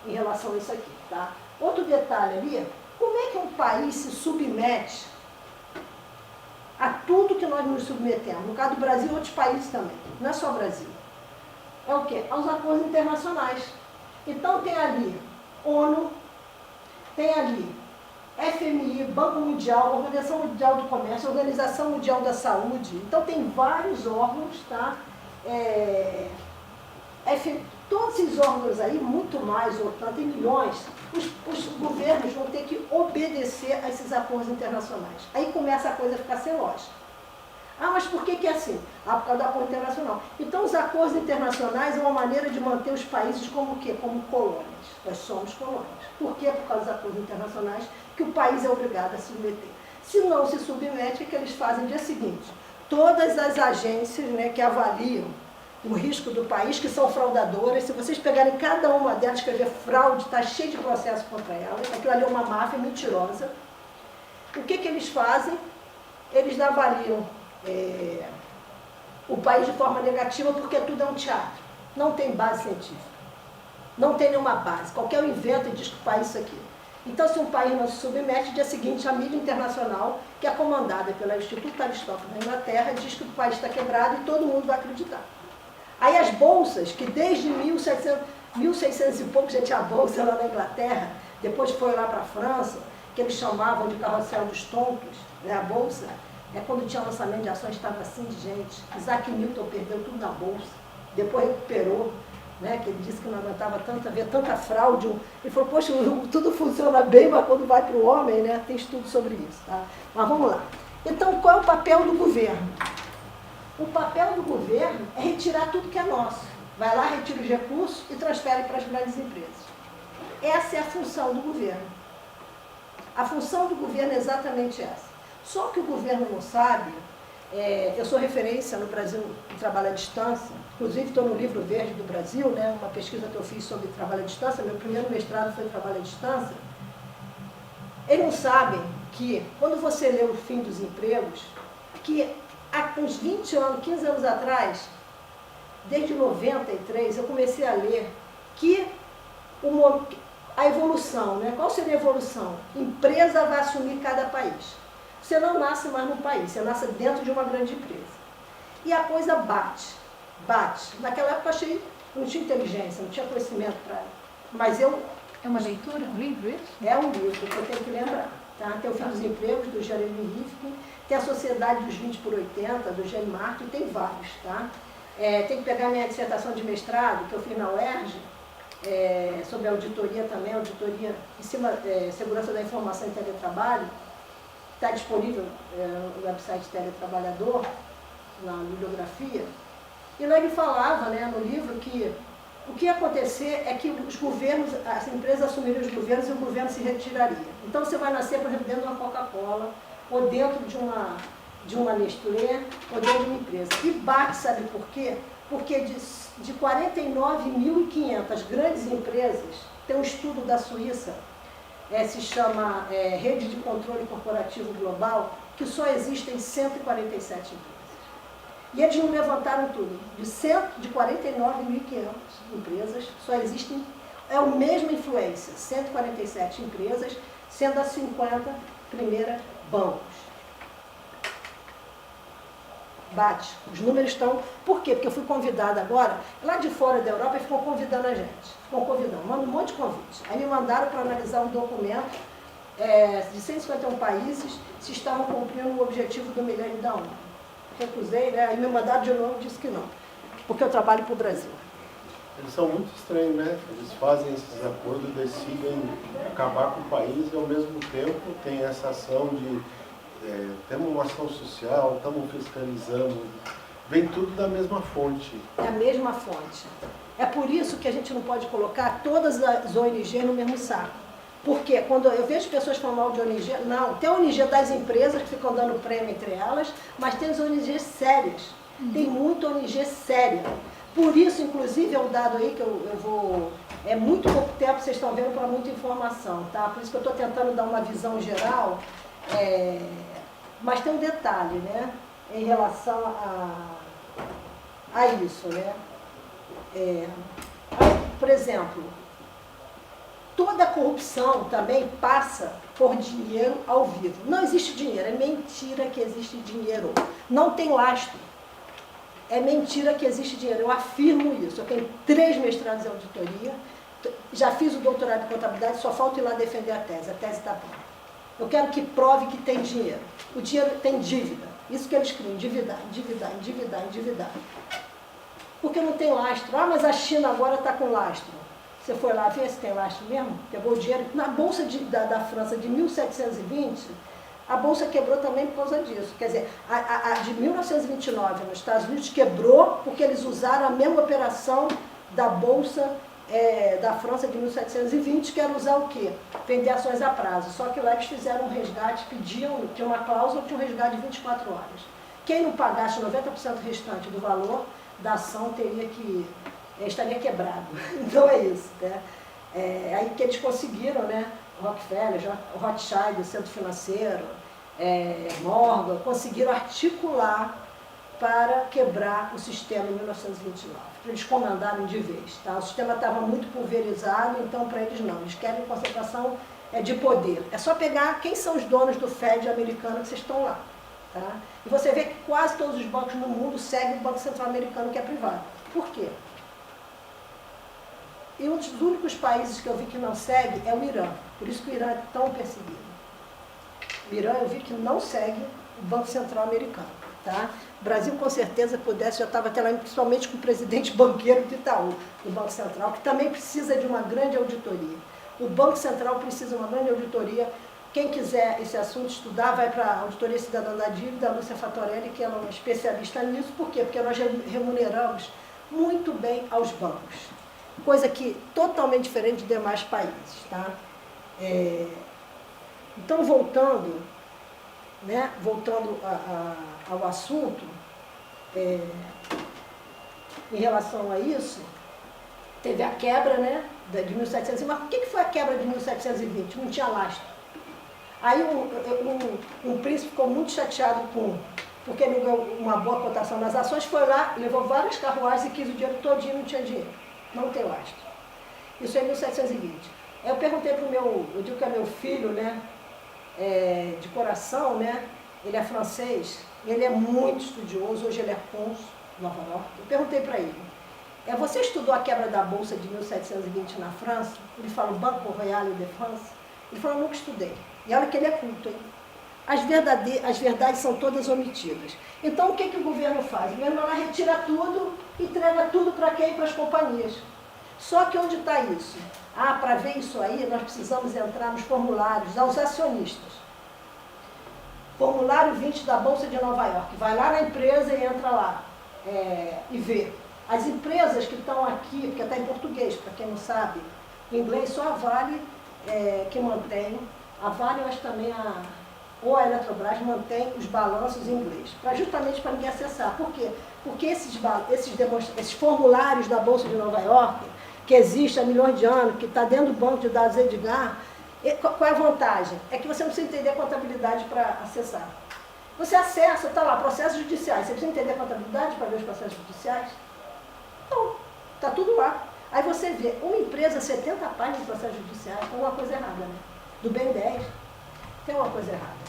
em relação a isso aqui, tá? Outro detalhe ali, como é que um país se submete a tudo que nós nos submetemos? No caso do Brasil e outros países também. Não é só o Brasil. É o quê? Aos acordos internacionais. Então tem ali ONU, tem ali FMI, Banco Mundial, Organização Mundial do Comércio, Organização Mundial da Saúde. Então tem vários órgãos, tá? Todos esses órgãos aí, muito mais, tem milhões, os governos vão ter que obedecer a esses acordos internacionais. Aí começa a coisa a ficar sem lógica. Ah, mas por que é assim? Ah, por causa do acordo internacional. Então, os acordos internacionais é uma maneira de manter os países como o quê? Como colônias. Nós somos colônias. Por quê? Por causa dos acordos internacionais que o país é obrigado a se submeter. Se não se submete, o que eles fazem no dia seguinte? Todas as agências, né, que avaliam o risco do país, que são fraudadoras, se vocês pegarem cada uma delas, escrever fraude, está cheio de processo contra elas, aquilo ali é uma máfia mentirosa. O que eles fazem? Eles avaliam o país de forma negativa porque tudo é um teatro. Não tem base científica. Não tem nenhuma base. Qualquer um inventa e diz que o país é isso aqui. Então, se um país não se submete, no dia seguinte, a mídia internacional, que é comandada pelo Instituto Aristóteles da Inglaterra, diz que o país está quebrado e todo mundo vai acreditar. Aí as bolsas, que desde 1600 e pouco já tinha bolsa lá na Inglaterra, depois foi lá para a França, que eles chamavam de carrossel dos tontos, né, a bolsa, quando tinha lançamento de ações, estava assim de gente. Isaac Newton perdeu tudo na bolsa, depois recuperou, né, que ele disse que não aguentava ver tanta fraude. Ele falou, poxa, tudo funciona bem, mas quando vai para o homem, né, tem estudo sobre isso. Tá? Mas vamos lá. Então, qual é o papel do governo? O papel do governo é retirar tudo que é nosso. Vai lá, retira os recursos e transfere para as grandes empresas. Essa é a função do governo. A função do governo é exatamente essa. Só que o governo não sabe, eu sou referência no Brasil em trabalho à distância, inclusive estou no livro verde do Brasil, né, uma pesquisa que eu fiz sobre trabalho à distância, meu primeiro mestrado foi trabalho à distância. Eles não sabem que, quando você lê O Fim dos Empregos, que há uns 20 anos, 15 anos atrás, desde 93, eu comecei a ler que a evolução, né? Qual seria a evolução? Empresa vai assumir cada país. Você não nasce mais num país, você nasce dentro de uma grande empresa. E a coisa bate. Naquela época eu achei, não tinha inteligência, não tinha conhecimento para... Mas eu... É uma leitura, um livro isso? É um livro que eu tenho que lembrar. Tá? Tem O Fim dos Empregos, do Jeremy Rifkin, tem a Sociedade dos 20 por 80, do Jean Martin, tem vários. Tá? Tem que pegar minha dissertação de mestrado, que eu fiz na UERJ, sobre auditoria também, auditoria em cima segurança da informação e teletrabalho. Está disponível no website Teletrabalhador, na bibliografia. E lá ele falava, né, no livro, que o que ia acontecer é que os governos, as empresas assumiriam os governos e o governo se retiraria. Então você vai nascer, por exemplo, dentro de uma Coca-Cola, ou dentro de uma Nestlé, ou dentro de uma empresa. E bate, sabe por quê? Porque de 49.500 grandes empresas, tem um estudo da Suíça, se chama Rede de Controle Corporativo Global, que só existem 147 empresas. E eles não levantaram tudo. De 49.500 empresas, só existem, é a mesma influência, 147 empresas, sendo as 50 primeiras bancos. Bate. Os números estão... Por quê? Porque eu fui convidada agora, lá de fora da Europa, e ficam convidando a gente. Mandam um monte de convites. Aí me mandaram para analisar um documento de 151 países, se estavam cumprindo o objetivo do milênio da ONU. Recusei, né? Aí me mandaram de novo, disse que não. Porque eu trabalho para o Brasil. Eles são muito estranhos, né? Eles fazem esses acordos, decidem acabar com o país e ao mesmo tempo tem essa ação de temos uma ação social, estamos fiscalizando, vem tudo da mesma fonte. É a mesma fonte. É por isso que a gente não pode colocar todas as ONGs no mesmo saco. Porque quando eu vejo pessoas falando mal de ONG, não, tem ONG das empresas que ficam dando prêmio entre elas, mas tem as ONGs sérias. Tem muita ONG séria. Por isso, inclusive, é um dado aí que eu vou... É muito pouco tempo, vocês estão vendo, para muita informação, tá? Por isso que eu estou tentando dar uma visão geral, mas tem um detalhe, né? Em relação a isso, né? Por exemplo, toda a corrupção também passa por dinheiro ao vivo. Não existe dinheiro, é mentira que existe dinheiro. Não tem lastro. É mentira que existe dinheiro, eu afirmo isso. Eu tenho 3 mestrados em auditoria, já fiz o doutorado em contabilidade, só falta ir lá defender a tese está pronta. Eu quero que prove que tem dinheiro. O dinheiro tem dívida. Isso que eles criam, endividar, endividar, endividar, endividar. Porque não tem lastro. Ah, mas a China agora está com lastro. Você foi lá ver se tem lastro mesmo? Pegou o dinheiro. Na Bolsa da França de 1720, a Bolsa quebrou também por causa disso. Quer dizer, a de 1929 nos Estados Unidos quebrou porque eles usaram a mesma operação da Bolsa da França de 1720, que era usar o quê? Vender ações a prazo. Só que lá eles fizeram um resgate, pediam, tinha uma cláusula que tinha um resgate de 24 horas. Quem não pagasse 90% restante do valor da ação estaria quebrado. Então é isso. Né? Aí que eles conseguiram, né? Rockefeller, Rothschild, o Centro Financeiro, Morgan, conseguiram articular para quebrar o sistema em 1929. Eles comandaram de vez. Tá? O sistema estava muito pulverizado, então para eles não. Eles querem concentração de poder. É só pegar quem são os donos do Fed americano que vocês estão lá. Tá? E você vê que quase todos os bancos no mundo seguem o Banco Central americano, que é privado. Por quê? E um dos únicos países que eu vi que não segue é o Irã. Por isso que o Irã é tão perseguido. O Irã eu vi que não segue o Banco Central americano. Tá? O Brasil, com certeza, pudesse, já estava até lá, principalmente com o presidente banqueiro do Itaú, do Banco Central, que também precisa de uma grande auditoria. O Banco Central precisa de uma grande auditoria. Quem quiser esse assunto estudar, vai para a Auditoria Cidadã da Dívida, a Lúcia Fatorelli, que ela é uma especialista nisso. Por quê? Porque nós remuneramos muito bem aos bancos. Coisa que totalmente diferente de demais países. Tá? Então, voltando ao assunto, em relação a isso, teve a quebra, né, de 1720. Mas por que foi a quebra de 1720? Não tinha lastro. Aí um príncipe ficou muito chateado porque ele ganhou uma boa cotação nas ações, foi lá, levou várias carruagens e quis o dinheiro todinho e não tinha dinheiro. Não tem lastro. Isso é em 1720. Aí eu perguntei para eu digo que é meu filho, né, de coração, né, ele é francês, ele é muito estudioso, hoje ele é cônsul em Nova York. Eu perguntei para ele, você estudou a quebra da Bolsa de 1720 na França? Ele falou, Banco Royal de France. Ele falou, nunca estudei. E olha que ele é culto, hein? As verdades são todas omitidas. Então, o que o governo faz? O governo vai lá, retira tudo, entrega tudo para quem? Para as companhias. Só que onde está isso? Para ver isso aí, nós precisamos entrar nos formulários aos acionistas. Formulário 20 da Bolsa de Nova York. Vai lá na empresa e entra lá e vê. As empresas que estão aqui, porque está em português, para quem não sabe, em inglês só a Vale que mantém. A Vale, eu acho também ou a Eletrobras mantém os balanços em inglês, justamente para ninguém acessar. Por quê? Porque esses formulários da Bolsa de Nova York, que existe há milhões de anos, que está dentro do banco de dados Edgar, qual é a vantagem? É que você não precisa entender a contabilidade para acessar. Você acessa, está lá, processos judiciais. Você precisa entender a contabilidade para ver os processos judiciais? Não, está tudo lá. Aí você vê, uma empresa, 70 páginas de processos judiciais, tem uma coisa errada, né? Do BN10, tem uma coisa errada.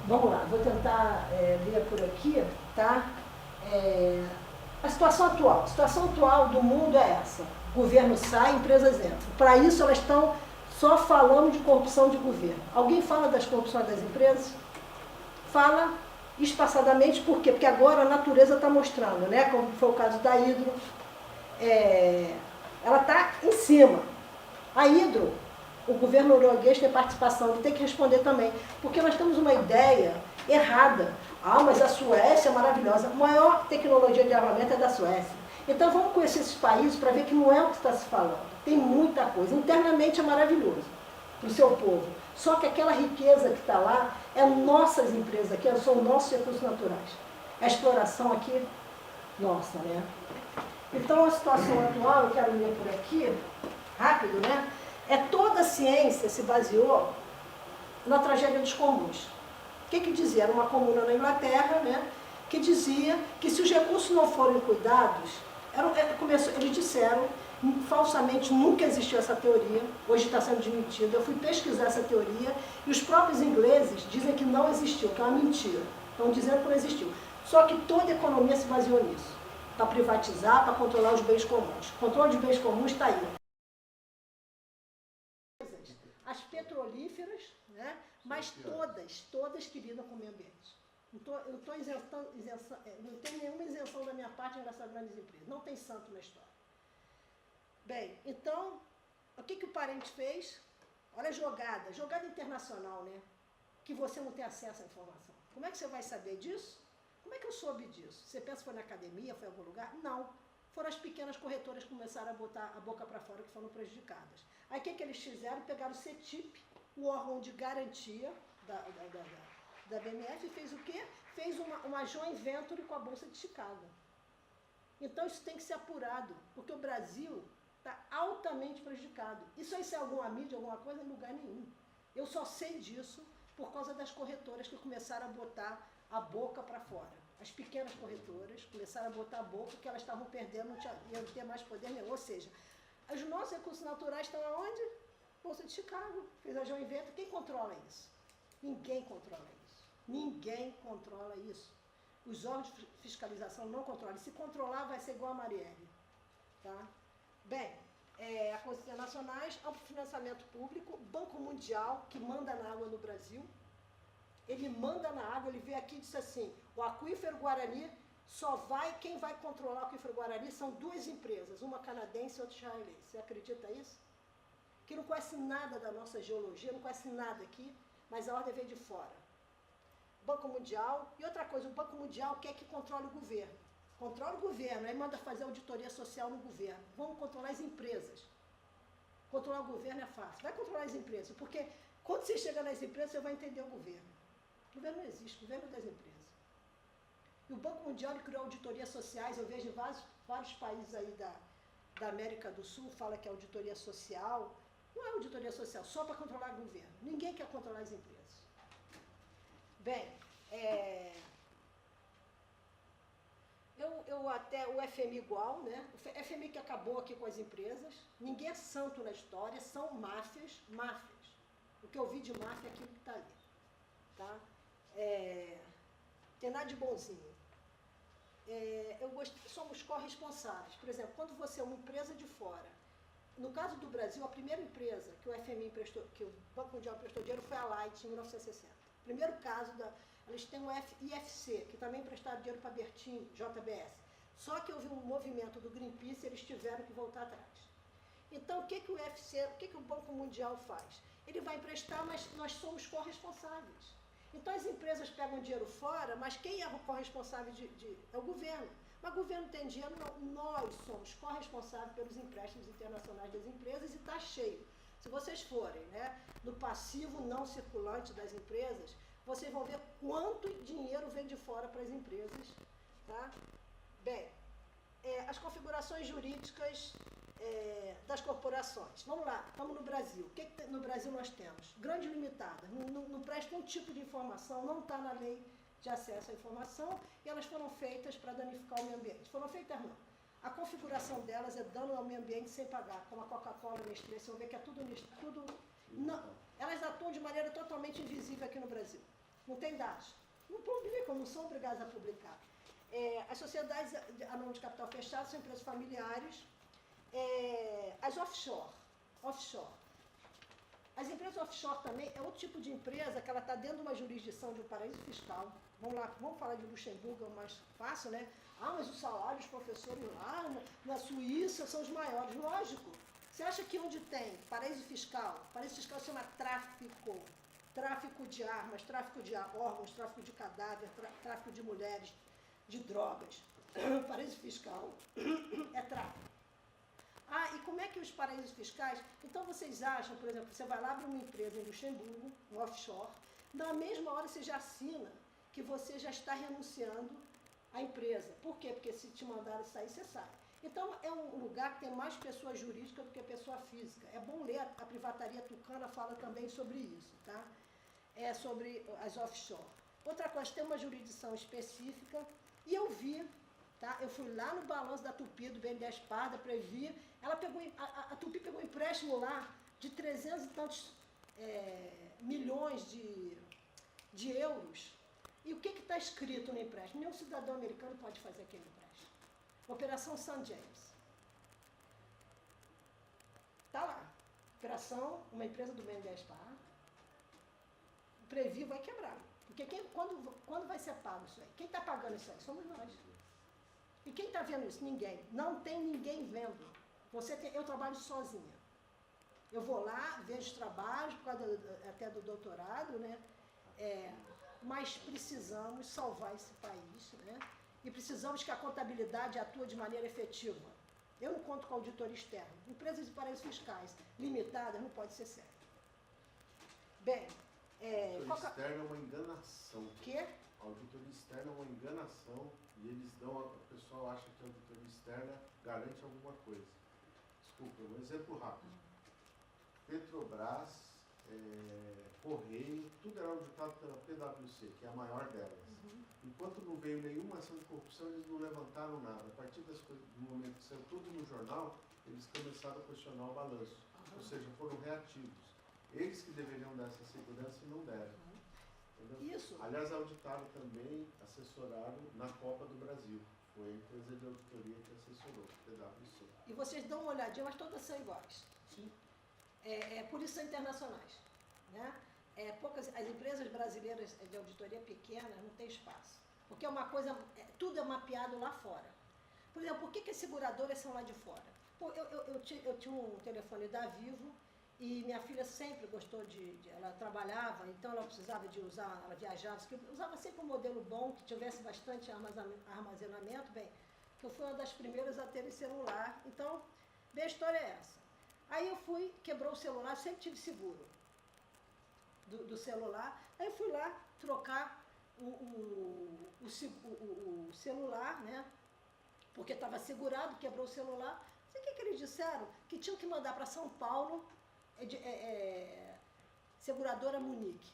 Vamos lá, vou tentar ler por aqui, tá? A situação atual do mundo é essa. O governo sai, empresas entram. Para isso, elas estão só falando de corrupção de governo. Alguém fala das corrupções das empresas? Fala espaçadamente, por quê? Porque agora a natureza está mostrando, né? Como foi o caso da Hidro. Ela está em cima. A Hidro, o governo norueguês tem participação, ele tem que responder também. Porque nós temos uma ideia errada. Mas a Suécia é maravilhosa. A maior tecnologia de armamento é da Suécia. Então vamos conhecer esses países para ver que não é o que está se falando. Tem muita coisa. Internamente é maravilhoso para o seu povo. Só que aquela riqueza que está lá é nossas empresas aqui, são nossos recursos naturais. A exploração aqui, nossa, né? Então a situação atual, eu quero ler por aqui, rápido, né? Toda a ciência se baseou na tragédia dos comuns. O que dizia? Era uma comuna na Inglaterra, né? Que dizia que se os recursos não forem cuidados, eles disseram, falsamente, nunca existiu essa teoria, hoje está sendo desmentida. Eu fui pesquisar essa teoria e os próprios ingleses dizem que não existiu, que é uma mentira. Estão dizendo que não existiu. Só que toda a economia se baseou nisso. para privatizar, para controlar os bens comuns. O controle de bens comuns está aí. As petrolíferas, né? Mas todas que lidam com o meio ambiente. Não tem nenhuma isenção da minha parte em relação às grandes empresas. Não tem santo na história. Bem, então, o que o parente fez? Olha a jogada internacional, né? Que você não tem acesso à informação. Como é que você vai saber disso? Como é que eu soube disso? Você pensa que foi na academia, foi em algum lugar? Não. Foram as pequenas corretoras que começaram a botar a boca para fora que foram prejudicadas. Aí o que eles fizeram? Pegaram o CETIP, o órgão de garantia da BMF, e fez o quê? Fez uma joint venture com a Bolsa de Chicago. Então isso tem que ser apurado, porque o Brasil está altamente prejudicado. Isso aí, se é alguma mídia, alguma coisa, em lugar nenhum. Eu só sei disso por causa das corretoras que começaram a botar a boca para fora. As pequenas corretoras começaram a botar a boca que elas estavam perdendo, não iam ter mais poder nenhum. Ou seja, os nossos recursos naturais estão aonde? Bolsa de Chicago. Fez a joint venture. Quem controla isso? Ninguém controla isso. Ninguém controla isso. Os órgãos de fiscalização não controlam. Se controlar, vai ser igual a Marielle. Tá? Bem, acordos internacionais, amplo financiamento público, Banco Mundial, que manda na água no Brasil. Ele manda na água, ele veio aqui e disse assim, o aquífero Guarani quem vai controlar o aquífero Guarani são duas empresas, uma canadense e outra israelense. Você acredita isso? Que não conhece nada da nossa geologia, não conhece nada aqui, mas a ordem veio de fora. Banco Mundial, e outra coisa, o Banco Mundial quer que controle o governo. Controla o governo, aí manda fazer auditoria social no governo. Vamos controlar as empresas. Controlar o governo é fácil. Vai controlar as empresas, porque quando você chega nas empresas, você vai entender o governo. O governo não existe, o governo é das empresas. E o Banco Mundial criou auditorias sociais, eu vejo em vários países aí da América do Sul, fala que é auditoria social. Não é auditoria social, só para controlar o governo. Ninguém quer controlar as empresas. Bem, até o FMI igual, né? O FMI que acabou aqui com as empresas. Ninguém é santo na história, são máfias. O que eu vi de máfia é aquilo que está ali. Tá? Tem nada de bonzinho. Somos corresponsáveis. Por exemplo, quando você é uma empresa de fora, no caso do Brasil, a primeira empresa que o FMI emprestou, que o Banco Mundial prestou dinheiro foi a Light, em 1960. Primeiro caso, eles têm o IFC, que também emprestaram dinheiro para Bertin, JBS. Só que houve um movimento do Greenpeace e eles tiveram que voltar atrás. Então, o que o Banco Mundial faz? Ele vai emprestar, mas nós somos corresponsáveis. Então, as empresas pegam dinheiro fora, mas quem é o corresponsável é o governo. Mas o governo tem dinheiro, não. Nós somos corresponsáveis pelos empréstimos internacionais das empresas e está cheio. Se vocês forem, né, no passivo não circulante das empresas, vocês vão ver quanto dinheiro vem de fora para as empresas. Tá? Bem, as configurações jurídicas das corporações. Vamos lá, estamos no Brasil. O que no Brasil nós temos? Grande limitada, não presta um tipo de informação, não está na lei de acesso à informação, e elas foram feitas para danificar o meio ambiente. Foram feitas não. A configuração delas é dano ao meio ambiente sem pagar, como a Coca-Cola, a Nestlé, você vai ver que é tudo não. Elas atuam de maneira totalmente invisível aqui no Brasil. Não tem dados. Não publicam, não são obrigadas a publicar. As sociedades anônimas de capital fechado são empresas familiares. As offshore. As empresas offshore também é outro tipo de empresa que ela está dentro de uma jurisdição de um paraíso fiscal. Vamos falar de Luxemburgo, é o mais fácil, né? Mas os salários dos professores lá na Suíça são os maiores. Lógico. Você acha que onde tem paraíso fiscal se chama tráfico. Tráfico de armas, tráfico de órgãos, tráfico de cadáver, tráfico de mulheres, de drogas. Paraíso fiscal é tráfico. E como é que os paraísos fiscais... Então, vocês acham, por exemplo, você vai lá para uma empresa em Luxemburgo, um offshore, na mesma hora você já assina que você já está renunciando à empresa. Por quê? Porque se te mandarem sair, você sai. Então, é um lugar que tem mais pessoa jurídica do que pessoa física. É bom ler, a Privataria Tucana fala também sobre isso, tá? Sobre as offshore. Outra coisa, tem uma jurisdição específica, e eu vi... Tá? Eu fui lá no balanço da Tupi, do BNDES Parda, para ver. A Tupi pegou um empréstimo lá de 300 e tantos milhões de euros. E o que está escrito no empréstimo? Nenhum cidadão americano pode fazer aquele empréstimo. Operação St. James. Está lá. Operação, uma empresa do BNDES está. O Previ vai quebrar. Porque quando vai ser pago isso aí? Quem está pagando isso aí? Somos nós. E quem está vendo isso? Ninguém. Não tem ninguém vendo. Eu trabalho sozinha. Eu vou lá, vejo trabalhos, por causa até do doutorado, né? Mas precisamos salvar esse país, né? E precisamos que a contabilidade atue de maneira efetiva. Eu não conto com auditoria externa. Empresas de paraísos fiscais limitadas não pode ser sério. Bem, auditoria externa é uma enganação. Quê? A auditoria externa é uma enganação e eles dão, o pessoal acha que a auditoria externa garante alguma coisa. Desculpa, um exemplo rápido. Petrobras, Correio, tudo era auditado pela PwC, que é a maior delas. Enquanto não veio nenhuma ação de corrupção, eles não levantaram nada. A partir do momento que saiu tudo no jornal, eles começaram a questionar o balanço. Ou seja, foram reativos. Eles que deveriam dar essa segurança e não deram. Entendeu? Isso. Aliás, auditaram também, assessoraram na Copa do Brasil. Foi a empresa de auditoria que assessorou, PwC. E vocês dão uma olhadinha, mas todas são iguais. Sim. Por isso são internacionais. Né? As empresas brasileiras de auditoria pequena não têm espaço. Porque é uma coisa, tudo é mapeado lá fora. Por exemplo, por que as seguradoras são lá de fora? Eu tinha um telefone da Vivo e minha filha sempre gostou ela trabalhava, então ela precisava de usar, ela viajava, usava sempre um modelo bom, que tivesse bastante armazenamento, que eu fui uma das primeiras a ter celular. Então, bem, a história é essa. Aí eu quebrou o celular, sempre tive seguro do celular. Aí eu fui lá trocar o celular, né? Porque estava segurado, quebrou o celular. Não sei o que eles disseram, que tinham que mandar para São Paulo, seguradora Munique.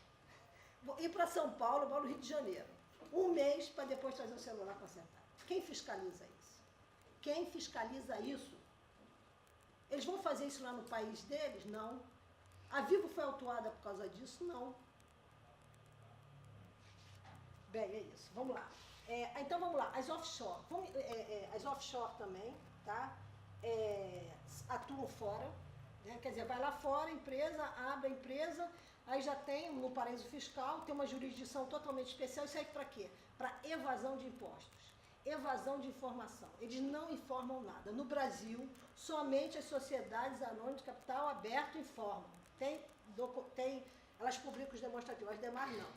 Ir para São Paulo, Rio de Janeiro. Um mês para depois trazer o celular consertado. Quem fiscaliza isso? Quem fiscaliza isso? Eles vão fazer isso lá no país deles? Não. A Vivo foi autuada por causa disso? Não. Bem, é isso. Vamos lá. Então vamos lá. As offshore. As offshore também, tá? Atuam fora. Né? Quer dizer, vai lá fora, empresa, abre a empresa, aí já tem no paraíso fiscal, tem uma jurisdição totalmente especial. Isso aí para quê? Para evasão de impostos. Evasão de informação. Eles não informam nada. No Brasil, somente as sociedades anônimas de capital aberto informam. Elas publicam os demonstrativos, as demais não.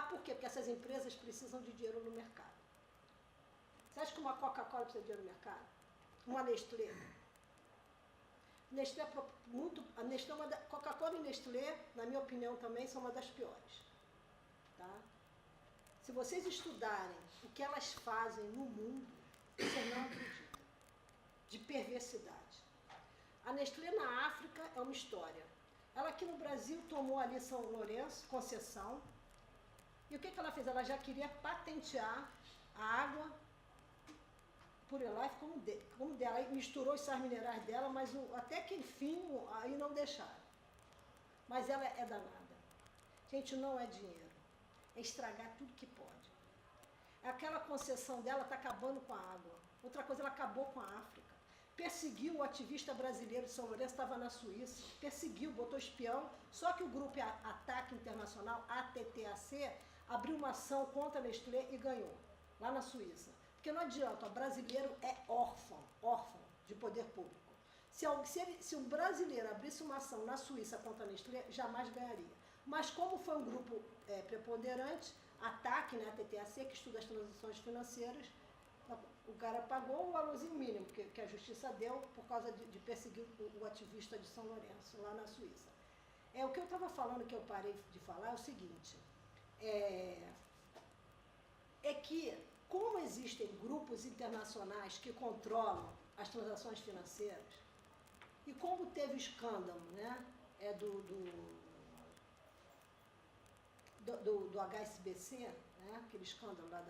Por quê? Porque essas empresas precisam de dinheiro no mercado. Você acha que uma Coca-Cola precisa de dinheiro no mercado? Uma Nestlé? Coca-Cola e Nestlé, na minha opinião também, são uma das piores. Tá? Se vocês estudarem o que elas fazem no mundo, você não acredita. De perversidade. A Nestlé na África é uma história. Ela aqui no Brasil tomou ali São Lourenço, concessão. E o que ela fez? Ela já queria patentear a água Pure Life como dela. Aí misturou os sais minerais dela, mas até que enfim, aí não deixaram. Mas ela é danada. Gente, não é dinheiro. É estragar tudo que pode. Aquela concessão dela está acabando com a água. Outra coisa, ela acabou com a África. Perseguiu o ativista brasileiro de São Lourenço, estava na Suíça. Perseguiu, botou espião. Só que o grupo Ataque Internacional, ATTAC, abriu uma ação contra a Nestlé e ganhou, lá na Suíça. Porque não adianta, o brasileiro é órfão de poder público. Se um brasileiro abrisse uma ação na Suíça contra a Nestlé, jamais ganharia. Mas como foi um grupo preponderante, ATTAC, né, a TTAC, que estuda as transações financeiras, o cara pagou o valorzinho mínimo que a justiça deu por causa de perseguir o ativista de São Lourenço, lá na Suíça. O que eu estava falando, que eu parei de falar, é o seguinte, que como existem grupos internacionais que controlam as transações financeiras, e como teve o escândalo, né, do HSBC, né, aquele escândalo lá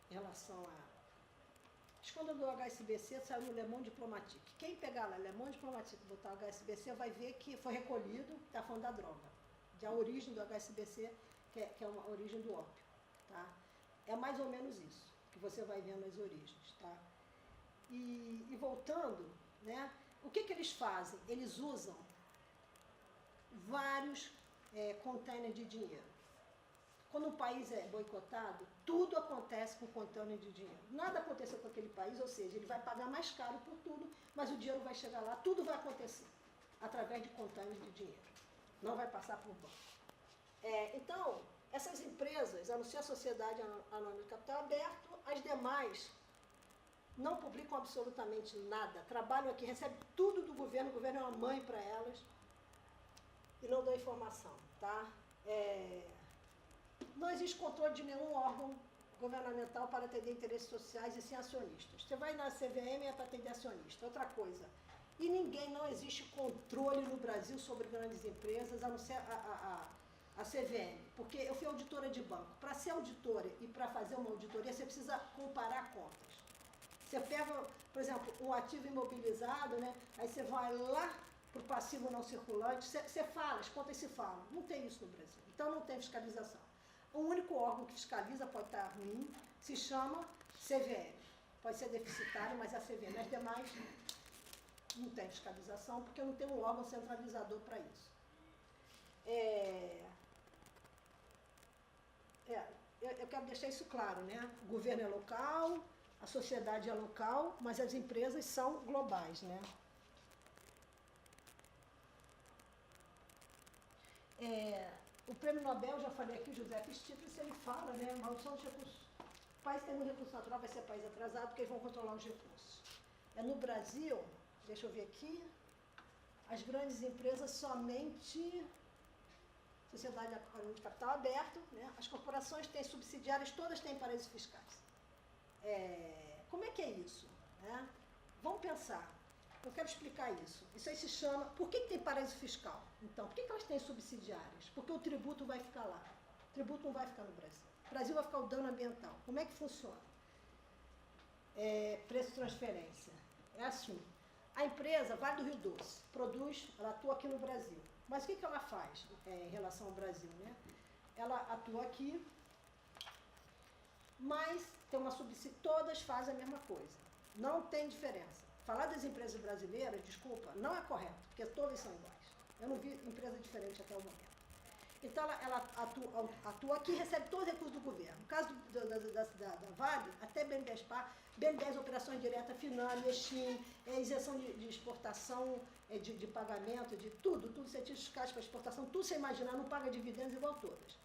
em relação a... O escândalo do HSBC saiu no Le Monde Diplomatique. Quem pegar lá Le Monde Diplomatique e botar o HSBC vai ver que foi recolhido, está falando da droga, da origem do HSBC, que é a origem do ópio. Tá? É mais ou menos isso que você vai vendo as origens. Tá? E voltando, né, o que eles fazem? Eles usam vários containers de dinheiro. Quando um país é boicotado, tudo acontece com container de dinheiro. Nada aconteceu com aquele país, ou seja, ele vai pagar mais caro por tudo, mas o dinheiro vai chegar lá, tudo vai acontecer através de containers de dinheiro. Não vai passar por banco. Então, essas empresas, a não ser a Sociedade Anônima de Capital Aberto, as demais não publicam absolutamente nada. Trabalham aqui, recebem tudo do governo, o governo é uma mãe para elas e não dão informação, tá? Não existe controle de nenhum órgão governamental para atender interesses sociais e sim acionistas. Você vai na CVM é para atender acionista. Outra coisa, e não existe controle no Brasil sobre grandes empresas, a não ser a CVM. Porque eu fui auditora de banco. Para ser auditora e para fazer uma auditoria, você precisa comparar contas. Você pega, por exemplo, um ativo imobilizado, né? Aí você vai lá para o passivo não circulante, você fala, as contas se falam. Não tem isso no Brasil. Então não tem fiscalização. O único órgão que fiscaliza, pode estar ruim, se chama CVM. Pode ser deficitário, mas é a CVM. As demais não tem fiscalização, porque não tem um órgão centralizador para isso. Eu quero deixar isso claro, né? O governo é local, a sociedade é local, mas as empresas são globais, né? O prêmio Nobel, já falei aqui, José Stiglitz, ele fala, né? Maldição dos recursos. O país tem um recurso natural, vai ser país atrasado, porque eles vão controlar os recursos. No Brasil, deixa eu ver aqui, as grandes empresas somente Sociedade Anônima de Capital Aberto, né? As corporações têm subsidiárias, todas têm paraísos fiscais. Como é que é isso? Né? Vamos pensar. Eu quero explicar isso. Isso aí se chama... Por que tem paraíso fiscal? Então, por que elas têm subsidiárias? Porque o tributo vai ficar lá. O tributo não vai ficar no Brasil. O Brasil vai ficar o dano ambiental. Como é que funciona? Preço de transferência. É assim. A empresa Vale do Rio Doce produz, ela atua aqui no Brasil. Mas o que ela faz em relação ao Brasil, né? Ela atua aqui, mas tem uma subsídio, todas fazem a mesma coisa. Não tem diferença. Falar das empresas brasileiras, desculpa, não é correto, porque todas são iguais. Eu não vi empresa diferente até o momento. Então, ela atua aqui e recebe todos os recursos do governo. No caso da Vale, até BNDES, operações diretas, FINAME, EXIM, isenção de exportação, de pagamento, de tudo, incentivos fiscais para exportação, tudo você imaginar, não paga dividendos igual todas.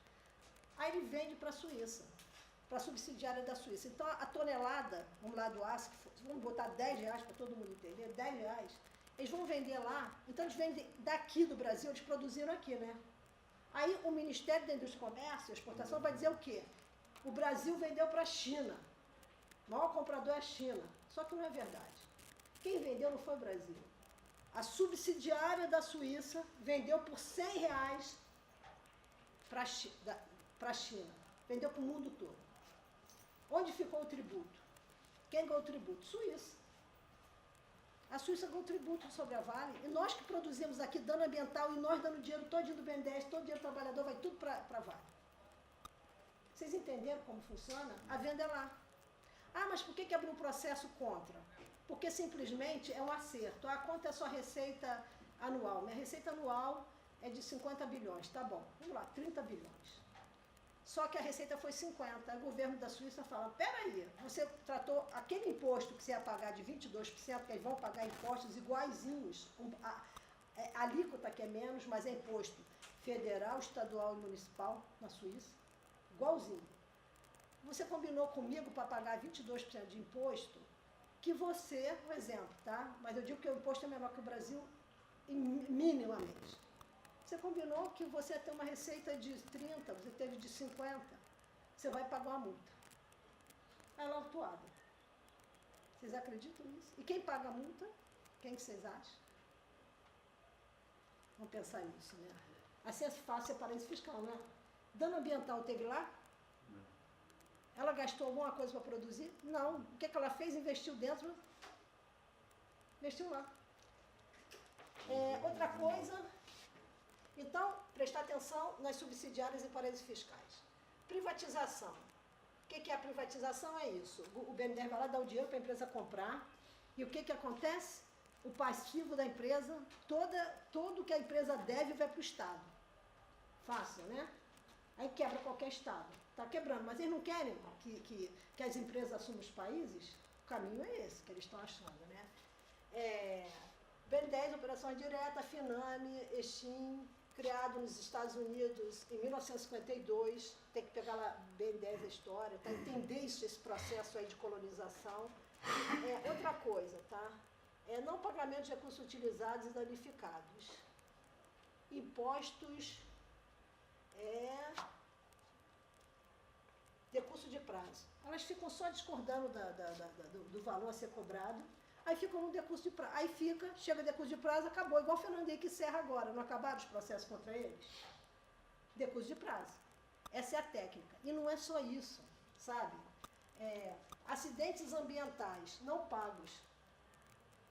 Aí ele vende para a Suíça, para a subsidiária da Suíça. Então, a tonelada, vamos lá do aço, vamos botar R$10 para todo mundo entender, R$10, eles vão vender lá, então eles vendem daqui do Brasil, eles produziram aqui, né? Aí o Ministério da Indústria e Comércio, Exportação, vai dizer o quê? O Brasil vendeu para a China. O maior comprador é a China. Só que não é verdade. Quem vendeu não foi o Brasil. A subsidiária da Suíça vendeu por R$100 para a China. Vendeu para o mundo todo. Onde ficou o tributo? Quem ganhou o tributo? Suíça. A Suíça ganhou tributo sobre a Vale, e nós que produzimos aqui dano ambiental, e nós dando dinheiro todo do BNDES, todo dinheiro do trabalhador, vai tudo para a Vale. Vocês entenderam como funciona? A venda é lá. Ah, mas por que abriu um processo contra? Porque simplesmente é um acerto. Quanto é a sua receita anual? Minha receita anual é de 50 bilhões, tá bom. Vamos lá, 30 bilhões. Só que a receita foi 50. O governo da Suíça fala, peraí, você tratou aquele imposto que você ia pagar de 22%, que eles vão pagar impostos iguaizinhos, a alíquota que é menos, mas é imposto federal, estadual e municipal na Suíça, igualzinho. Você combinou comigo para pagar 22% de imposto, que você, um exemplo, tá? Mas eu digo que o imposto é menor que o Brasil, minimamente. Você combinou que você ia ter uma receita de 30, você teve de 50, você vai pagar uma multa. Ela é autuada. Vocês acreditam nisso? E quem paga a multa? Quem que vocês acham? Vamos pensar nisso, né? Assim é fácil separar esse fiscal, né? Dano ambiental teve lá? Não. Ela gastou alguma coisa para produzir? Não. O que ela fez? Investiu dentro? Investiu lá. Outra coisa... Então, prestar atenção nas subsidiárias e paraísos fiscais. Privatização. O que é a privatização? É isso. O BNDES vai lá dar o dinheiro para a empresa comprar, E o que acontece? O passivo da empresa, tudo que a empresa deve vai para o Estado. Fácil, né? Aí quebra qualquer Estado. Está quebrando, mas eles não querem que as empresas assumam os países? O caminho é esse que eles estão achando, né? BN10, Operação Direta, Finame, Exim, criado nos Estados Unidos em 1952, tem que pegar lá BN10 a história, tá? Entender esse processo aí de colonização. Outra coisa, tá? Não pagamento de recursos utilizados e danificados. Impostos, decurso de prazo. Elas ficam só discordando do valor a ser cobrado, aí ficam no decurso de prazo. Aí chega decurso de prazo, acabou, igual o Fernando Henrique Serra agora, não acabaram os processos contra eles? Decurso de prazo. Essa é a técnica. E não é só isso, sabe? Acidentes ambientais não pagos.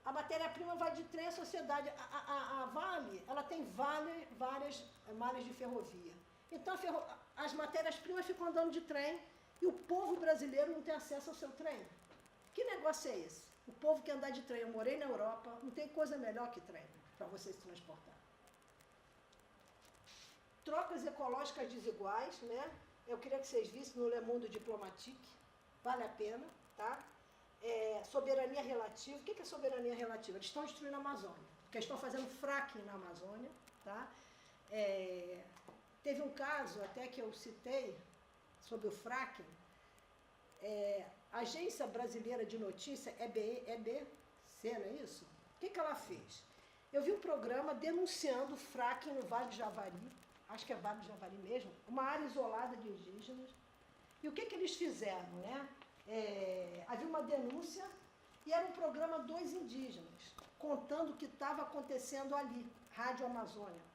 A matéria-prima vai de trem à sociedade. A Vale, ela tem várias malhas de ferrovia. Então, as matérias-primas ficam andando de trem e o povo brasileiro não tem acesso ao seu trem. Que negócio é esse? O povo que andar de trem, eu morei na Europa, não tem coisa melhor que trem para você se transportar. Trocas ecológicas desiguais, né? Eu queria que vocês vissem no Le Monde Diplomatique, vale a pena, tá? Soberania relativa. O que é soberania relativa? Eles estão destruindo a Amazônia, porque eles estão fazendo fracking na Amazônia, tá? Teve um caso, até que eu citei, sobre o fracking, a Agência Brasileira de Notícia, EBC, não é isso? O que ela fez? Eu vi um programa denunciando o fracking no Vale do Javari, acho que é Vale do Javari mesmo, uma área isolada de indígenas. E o que eles fizeram, né? Havia uma denúncia e era um programa dos indígenas, contando o que estava acontecendo ali, Rádio Amazônia.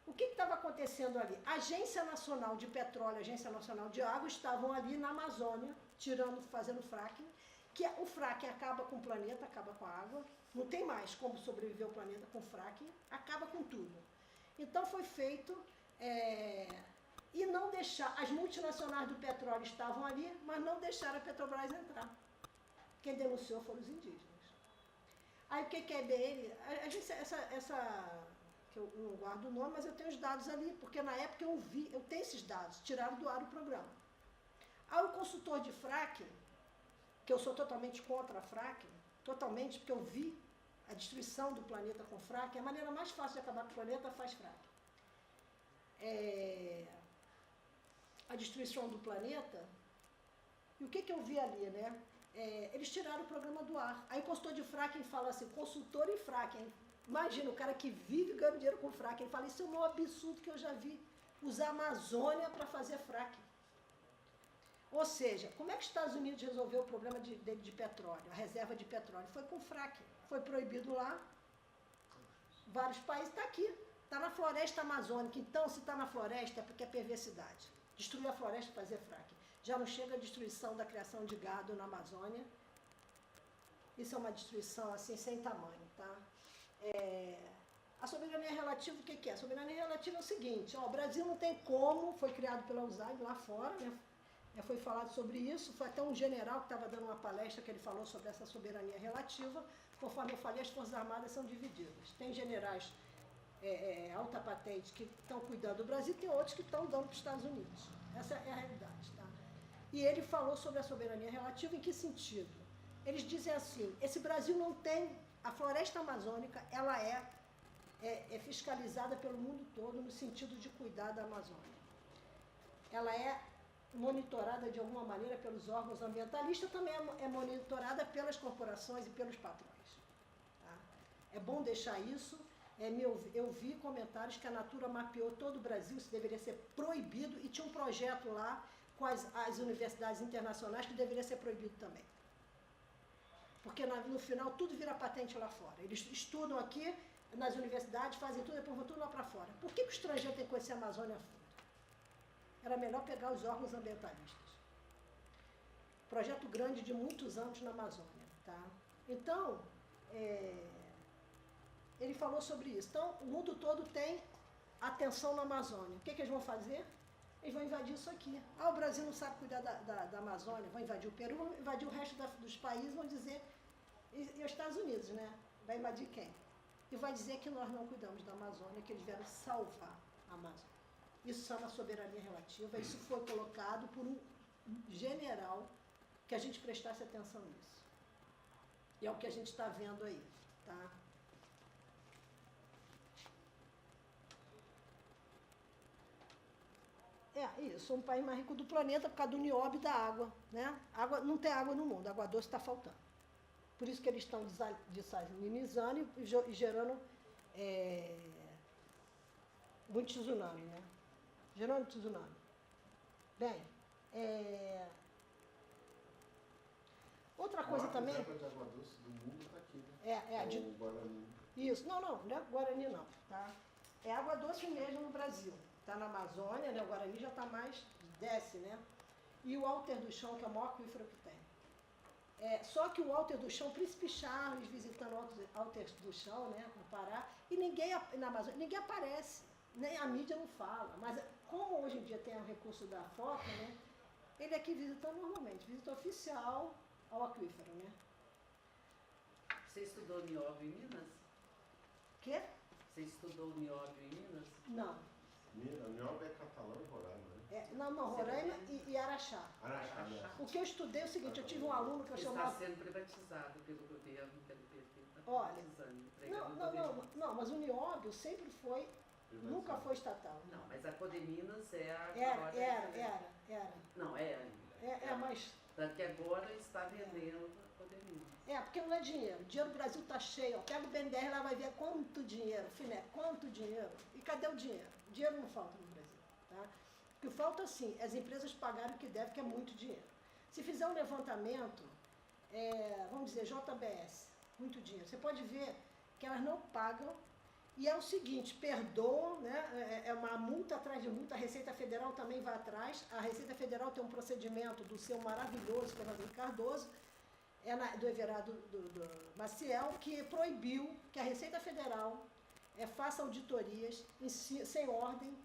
O que estava acontecendo ali? A Agência Nacional de Petróleo, a Agência Nacional de Água estavam ali na Amazônia, fazendo fracking, que o fracking acaba com o planeta, acaba com a água, não tem mais como sobreviver o planeta com fracking, acaba com tudo. Então foi feito, e não deixar, as multinacionais do petróleo estavam ali, mas não deixaram a Petrobras entrar. Quem denunciou foram os indígenas. Aí o que é BN? A gente, que eu não guardo o nome, mas eu tenho os dados ali, porque na época eu tenho esses dados, tiraram do ar o programa. Aí o consultor de fracking, que eu sou totalmente contra a fracking, totalmente, porque eu vi a destruição do planeta com fracking, a maneira mais fácil de acabar com o planeta faz fracking. A destruição do planeta, e o que eu vi ali, né? Eles tiraram o programa do ar. Aí o consultor de fracking fala assim, consultor em fracking. Imagina, o cara que vive ganhando dinheiro com fracking, ele fala, isso é o maior absurdo que eu já vi, usar a Amazônia para fazer fracking. Ou seja, como é que os Estados Unidos resolveu o problema dele de petróleo, a reserva de petróleo? Foi com fracking, foi proibido lá, vários países, está aqui, está na floresta amazônica. Então, se está na floresta é porque é perversidade. Destruir a floresta para fazer fracking. Já não chega a destruição da criação de gado na Amazônia. Isso é uma destruição assim sem tamanho, tá? A soberania relativa, o que é? A soberania relativa é o seguinte, o Brasil não tem como, foi criado pela USAID lá fora, né? Foi falado sobre isso, foi até um general que estava dando uma palestra que ele falou sobre essa soberania relativa. Conforme eu falei, as Forças Armadas são divididas. Tem generais alta patente que estão cuidando do Brasil, tem outros que estão dando para os Estados Unidos. Essa é a realidade, tá? E ele falou sobre a soberania relativa em que sentido? Eles dizem assim, esse Brasil não tem, a floresta amazônica, ela é fiscalizada pelo mundo todo no sentido de cuidar da Amazônia. Ela é monitorada de alguma maneira pelos órgãos ambientalistas, também é monitorada pelas corporações e pelos patrões. Tá? É bom deixar isso. Eu vi comentários que a Natura mapeou todo o Brasil, isso deveria ser proibido, e tinha um projeto lá com as universidades internacionais que deveria ser proibido também. Porque no final tudo vira patente lá fora. Eles estudam aqui nas universidades, fazem tudo, depois vão tudo lá para fora. Por que o estrangeiro tem que conhecer a Amazônia a fundo? Era melhor pegar os órgãos ambientalistas. Projeto grande de muitos anos na Amazônia. Tá? Então, ele falou sobre isso. Então, o mundo todo tem atenção na Amazônia. O que eles vão fazer? Eles vão invadir isso aqui. O Brasil não sabe cuidar da Amazônia, vão invadir o Peru, vão invadir o resto dos países, vão dizer, E os Estados Unidos, né? Vai invadir quem? E vai dizer que nós não cuidamos da Amazônia, que eles vieram salvar a Amazônia. Isso é uma soberania relativa, isso foi colocado por um general que a gente prestasse atenção nisso. E é o que a gente está vendo aí, tá? É isso, um país mais rico do planeta por causa do nióbio da água, né? Água, não tem água no mundo, água doce está faltando. Por isso que eles estão desalinizando e gerando muito tsunami, né? Gerando tsunami. Bem, outra coisa também... A reserva de água doce do mundo está aqui, né? de... O Guarani. Isso, não é Guarani não, tá? É água doce mesmo no Brasil. Está na Amazônia, né? O Guarani já está mais, desce, né? E o Alter do Chão, que é o maior aquífero que tem. Só que o Alter do Chão, Príncipe Charles visitando o Alter do Chão, né? No Pará, e ninguém, na Amazônia, ninguém aparece, nem a mídia não fala. Mas como hoje em dia tem o recurso da foto, né? Ele aqui visita normalmente, visita oficial ao aquífero, né? Você estudou nióbio em Minas? Quê? Você estudou nióbio em Minas? Não. Nióbio é catalão e Roraima, né? Não, Roraima e Araxá. Araxá, né? O que eu estudei é o seguinte, eu tive um aluno que eu Está chamava... sendo privatizado pelo governo, pelo PT. Está Olha, privatizando, entregando não, mas o nióbio sempre foi, nunca foi estatal. Não, mas a Codeminas é a... Era. Não, é ainda. Mas... Tanto que agora está vendendo a Codeminas. Porque não é dinheiro. O dinheiro do Brasil está cheio. Ó. Pega o BNDES lá, vai ver quanto dinheiro, filé, quanto dinheiro. E cadê o dinheiro? O dinheiro não falta no Brasil. Tá? O que falta, sim, as empresas pagarem o que devem, que é muito dinheiro. Se fizer um levantamento, vamos dizer, JBS, muito dinheiro. Você pode ver que elas não pagam. E é o seguinte, perdoam, né? É uma multa atrás de multa, a Receita Federal também vai atrás. A Receita Federal tem um procedimento do seu maravilhoso, que é o Rodrigo Cardoso, do Everardo do Maciel, que proibiu que a Receita Federal faça auditorias sem ordem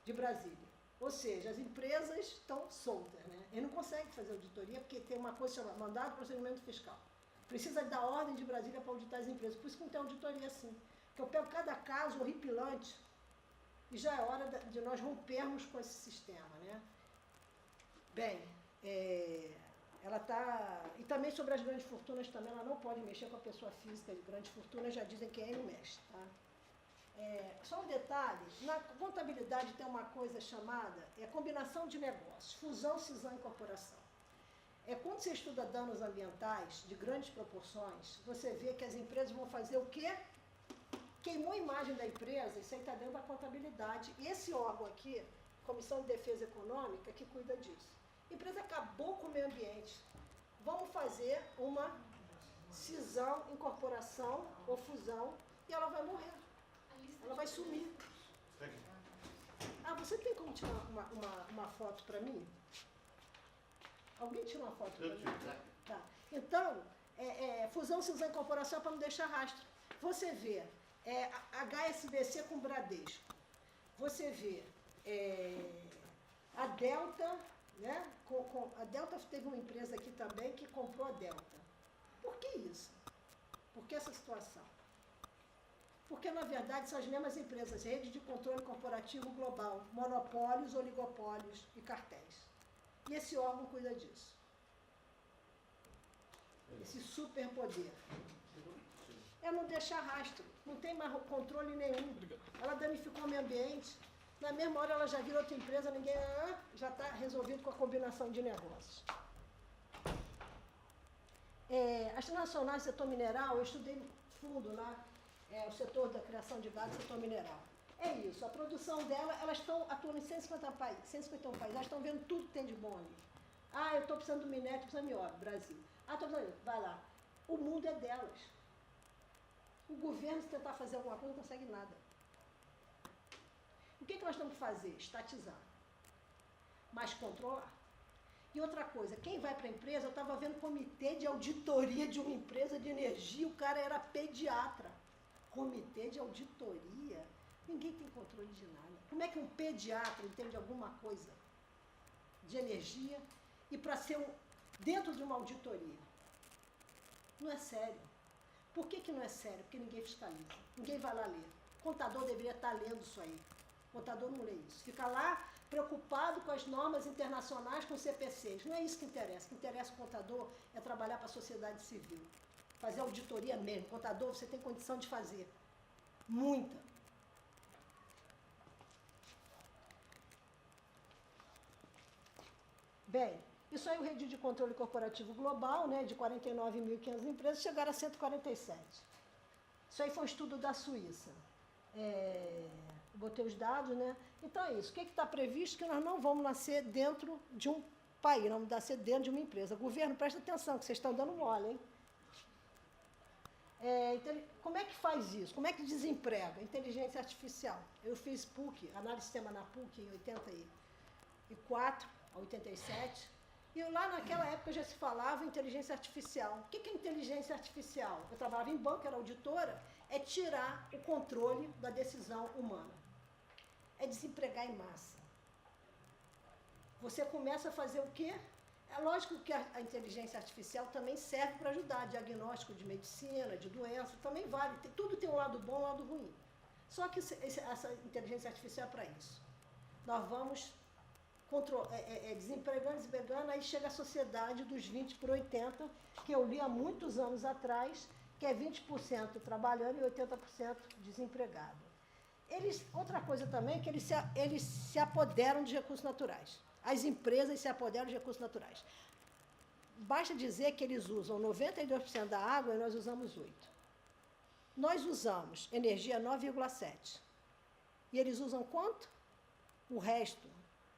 de Brasília. Ou seja, as empresas estão soltas, né? Eles não conseguem fazer auditoria porque tem uma coisa chamada mandado de procedimento fiscal. Precisa da ordem de Brasília para auditar as empresas, por isso que não tem auditoria assim. Porque eu pego cada caso horripilante e já é hora de nós rompermos com esse sistema, né? Bem, ela está... E também sobre as grandes fortunas também, ela não pode mexer com a pessoa física de grandes fortunas, já dizem que aí não mexe, tá? Só um detalhe, na contabilidade tem uma coisa chamada combinação de negócios, fusão, cisão e incorporação. Quando você estuda danos ambientais de grandes proporções, você vê que as empresas vão fazer o quê? Queimou a imagem da empresa, isso aí está dentro da contabilidade. E esse órgão aqui, Comissão de Defesa Econômica, que cuida disso. A empresa acabou com o meio ambiente. Vamos fazer uma cisão, incorporação ou fusão e ela vai morrer. Ela vai sumir. Você tem como tirar uma foto para mim? Alguém tira uma foto para mim? Tá. Então, fusão, cisão, incorporação é para não deixar rastro. Você vê HSBC com Bradesco. Você vê a Delta, né? A Delta teve uma empresa aqui também que comprou a Delta. Por que isso? Por que essa situação? Porque, na verdade, são as mesmas empresas, rede de controle corporativo global, monopólios, oligopólios e cartéis. E esse órgão cuida disso. Esse superpoder. Não deixar rastro, não tem mais controle nenhum. Ela danificou o meio ambiente. Na mesma hora ela já vira outra empresa, ninguém já está resolvido com a combinação de negócios. As transnacionais do setor mineral, eu estudei fundo lá, o setor da criação de gado, setor mineral. É isso, a produção dela, elas estão atuando em 151 países, elas estão vendo tudo que tem de bom ali. Eu estou precisando do minério, estou precisando de minério, Brasil. Estou precisando, vai lá. O mundo é delas. O governo, se tentar fazer alguma coisa, não consegue nada. O que nós temos que fazer? Estatizar. Mas controlar. E outra coisa, quem vai para a empresa, eu estava vendo comitê de auditoria de uma empresa de energia, o cara era pediatra. Comitê de auditoria? Ninguém tem controle de nada. Como é que um pediatra entende alguma coisa de energia e para ser dentro de uma auditoria? Não é sério. Por que não é sério? Porque ninguém fiscaliza, ninguém vai lá ler. O contador deveria estar lendo isso aí. O contador não lê isso. Fica lá preocupado com as normas internacionais, com os CPCs. Não é isso que interessa. O que interessa o contador é trabalhar para a sociedade civil. Fazer auditoria mesmo. Contador, você tem condição de fazer. Muita. Bem, isso aí o Rede de Controle Corporativo Global, né, de 49.500 empresas, chegaram a 147. Isso aí foi um estudo da Suíça. Botei os dados, né? Então é isso. O que está previsto? Que nós não vamos nascer dentro de um país, não vamos nascer dentro de uma empresa. Governo, presta atenção, que vocês estão dando mole, hein? Então, como é que faz isso? Como é que desemprega? Inteligência artificial. Eu fiz PUC, análise de sistema na PUC em 84 a 87. E lá naquela época já se falava em inteligência artificial. O que é inteligência artificial? Eu trabalhava em banco, era auditora, é tirar o controle da decisão humana. É desempregar em massa. Você começa a fazer o quê? É lógico que a inteligência artificial também serve para ajudar, diagnóstico de medicina, de doença, também vale. Tudo tem um lado bom e um lado ruim. Só que essa inteligência artificial é para isso. Nós vamos desempregando, aí chega a sociedade dos 20 por 80, que eu li há muitos anos atrás, que é 20% trabalhando e 80% desempregado. Outra coisa também é que eles se apoderam de recursos naturais. As empresas se apoderam de recursos naturais. Basta dizer que eles usam 92% da água e nós usamos 8%. Nós usamos energia 9,7%. E eles usam quanto? O resto.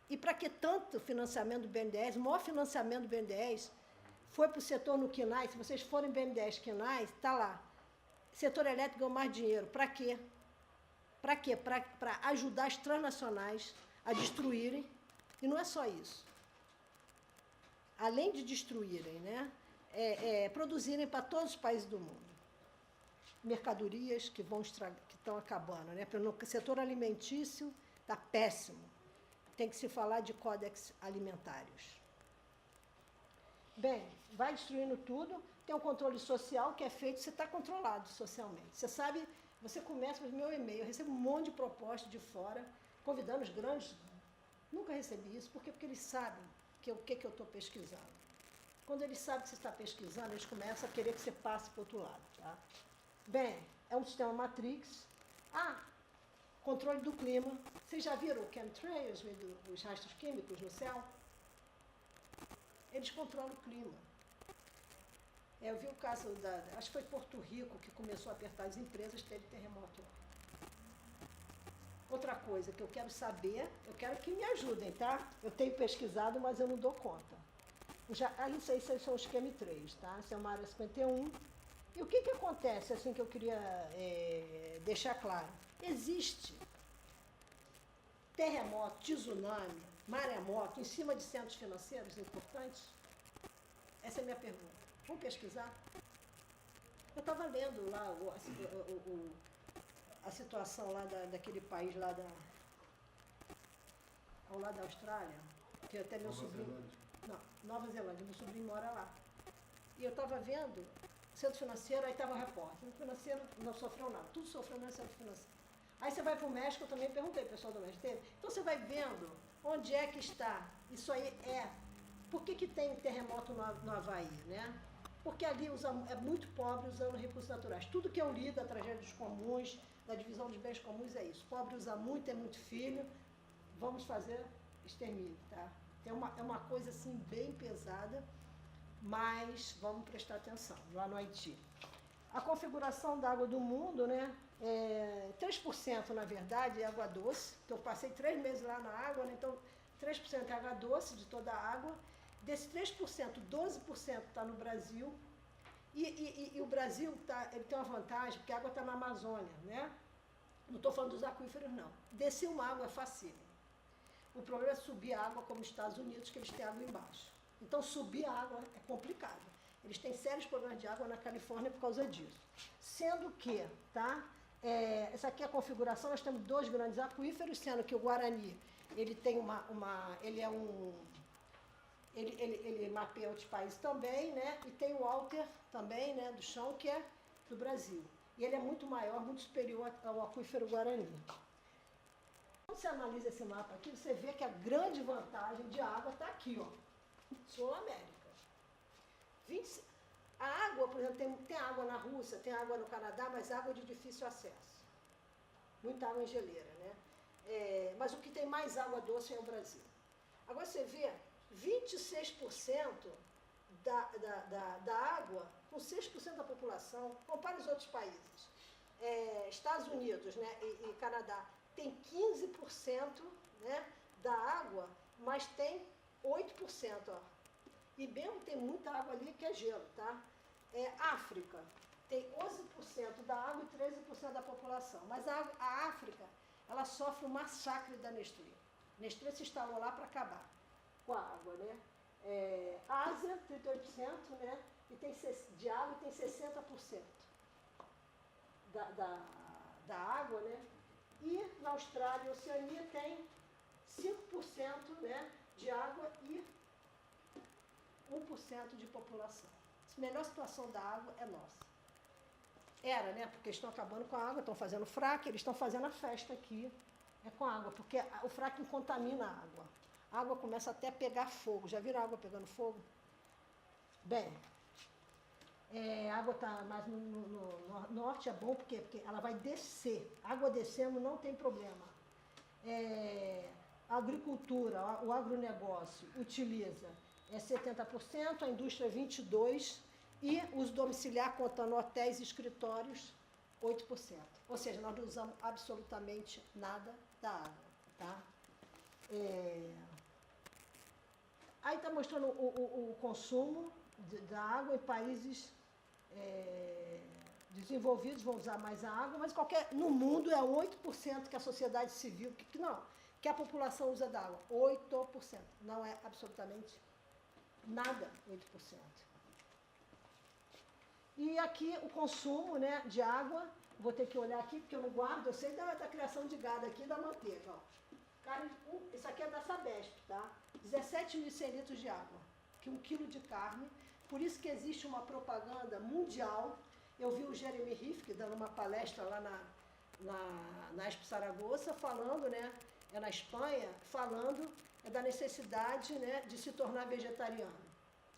E para que tanto financiamento do BNDES? O maior financiamento do BNDES foi para o setor no KNAI. Se vocês forem BNDES KNAI, está lá. Setor elétrico ganhou mais dinheiro. Para quê? Para quê? Para ajudar as transnacionais a destruírem. E não é só isso. Além de destruírem, né, produzirem para todos os países do mundo. Mercadorias que estão acabando. Né? O setor alimentício está péssimo. Tem que se falar de códex alimentares. Bem, vai destruindo tudo, tem um controle social que é feito, você está controlado socialmente. Você sabe, você começa com o meu e-mail, eu recebo um monte de propostas de fora, convidando os grandes. Nunca recebi isso, porque eles sabem o que eu estou pesquisando. Quando eles sabem que você está pesquisando, eles começam a querer que você passe para o outro lado. Tá? Bem, é um sistema Matrix. Controle do clima. Vocês já viram o chemtrails, os rastros químicos no céu? Eles controlam o clima. Eu vi o caso acho que foi Porto Rico, que começou a apertar as empresas, teve terremoto. Outra coisa que eu quero saber, eu quero que me ajudem, tá? Eu tenho pesquisado, mas eu não dou conta. Isso aí são os chemtrails, tá? Essa é uma área 51. E o que acontece, assim, que eu queria deixar claro? Existe terremoto, tsunami, maremoto em cima de centros financeiros importantes? Essa é a minha pergunta. Vamos pesquisar? Eu estava lendo lá a situação lá daquele país lá ao lado da Austrália, que até meu sobrinho... Não, Nova Zelândia, meu sobrinho mora lá. E eu estava vendo... Centro financeiro, aí estava o repórter. Centro financeiro não sofreu nada, tudo sofreu no centro financeiro. Aí você vai para o México, eu também perguntei, pessoal do México teve. Então você vai vendo onde é que está. Isso aí Por que tem terremoto no Havaí, né? Porque ali é muito pobre usando recursos naturais. Tudo que eu li da tragédia dos comuns, da divisão dos bens comuns é isso. Pobre usa muito, tem muito filho, vamos fazer extermínio, tá? É uma coisa assim bem pesada. Mas vamos prestar atenção, lá no Haiti. A configuração da água do mundo, né? 3% na verdade é água doce. Então, eu passei 3 meses lá na água, né? Então 3% é água doce de toda a água. Desse 3%, 12% está no Brasil. E o Brasil ele tem uma vantagem, porque a água está na Amazônia, né? Não estou falando dos aquíferos, não. Descer uma água é fácil. O problema é subir a água como os Estados Unidos, que eles têm água embaixo. Então, subir a água é complicado. Eles têm sérios problemas de água na Califórnia por causa disso. Sendo que, tá? Essa aqui é a configuração, nós temos 2 grandes aquíferos, sendo que o Guarani, ele tem ele mapeia outros países também, né? E tem o Alter também, né, do chão, que é do Brasil. E ele é muito maior, muito superior ao aquífero Guarani. Quando você analisa esse mapa aqui, você vê que a grande vantagem de água está aqui, ó, Sul América. A água, por exemplo, tem água na Rússia, tem água no Canadá, mas água de difícil acesso. Muita água em geleira, né? Mas o que tem mais água doce é o Brasil. Agora você vê 26% da água com 6% da população. Compare os outros países. Estados Unidos, né, e Canadá tem 15%, né, da água, mas tem 8%. Ó. E mesmo tem muita água ali que é gelo, tá? África tem 11% da água e 13% da população. Mas a África, ela sofre um massacre da Nestlé. Nestlé se instalou lá para acabar com a água, né? Ásia, 38%, né? E de água tem 60% da água, né? E na Austrália e Oceania tem 5%, né, de água e 1% de população. A melhor situação da água é nossa. Era, né? Porque estão acabando com a água, estão fazendo fracking, eles estão fazendo a festa aqui com a água, porque o fracking contamina a água. A água começa até a pegar fogo. Já viram a água pegando fogo? Bem, a água está mais no norte, é bom porque ela vai descer. A água descendo não tem problema. A agricultura, o agronegócio utiliza 70%, a indústria 22% e os domiciliar, contando hotéis e escritórios, 8%. Ou seja, nós não usamos absolutamente nada da água. Tá? Aí está mostrando o consumo da água em países desenvolvidos vão usar mais a água, mas no mundo é 8% que a sociedade civil, que a população usa da água. 8%. Não é absolutamente nada, 8%. E aqui o consumo, né, de água, vou ter que olhar aqui, porque eu não guardo, eu sei da criação de gado aqui, da manteiga. Ó. Isso aqui é da Sabesp, tá? 17.100 litros de água, que 1 quilo de carne. Por isso que existe uma propaganda mundial. Eu vi o Jeremy Rifkin dando uma palestra lá na Expo Saragoça, falando, né, na Espanha, falando da necessidade, né, de se tornar vegetariano.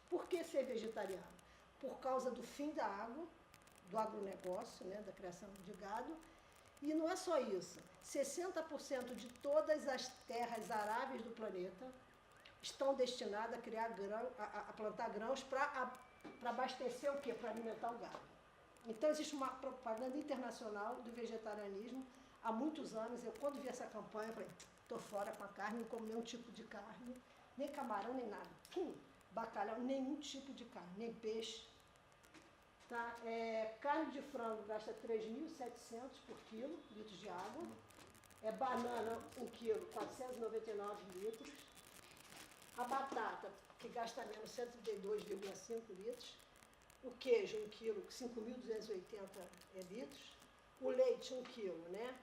Por que ser vegetariano? Por causa do fim da água, do agronegócio, né, da criação de gado. E não é só isso. 60% de todas as terras aráveis do planeta estão destinadas a criar a plantar grãos para abastecer o quê? Para alimentar o gado. Então existe uma propaganda internacional do vegetarianismo há muitos anos. Eu quando vi essa campanha, eu falei, estou fora com a carne, não como nenhum tipo de carne, nem camarão, nem nada. Bacalhau, nenhum tipo de carne, nem peixe. Tá? Carne de frango gasta 3.700 por quilo, litros de água. Banana, 1 quilo, 499 litros. A batata, que gasta menos, 132,5 litros. O queijo, 1 quilo, 5.280 litros. O leite, 1 quilo, né?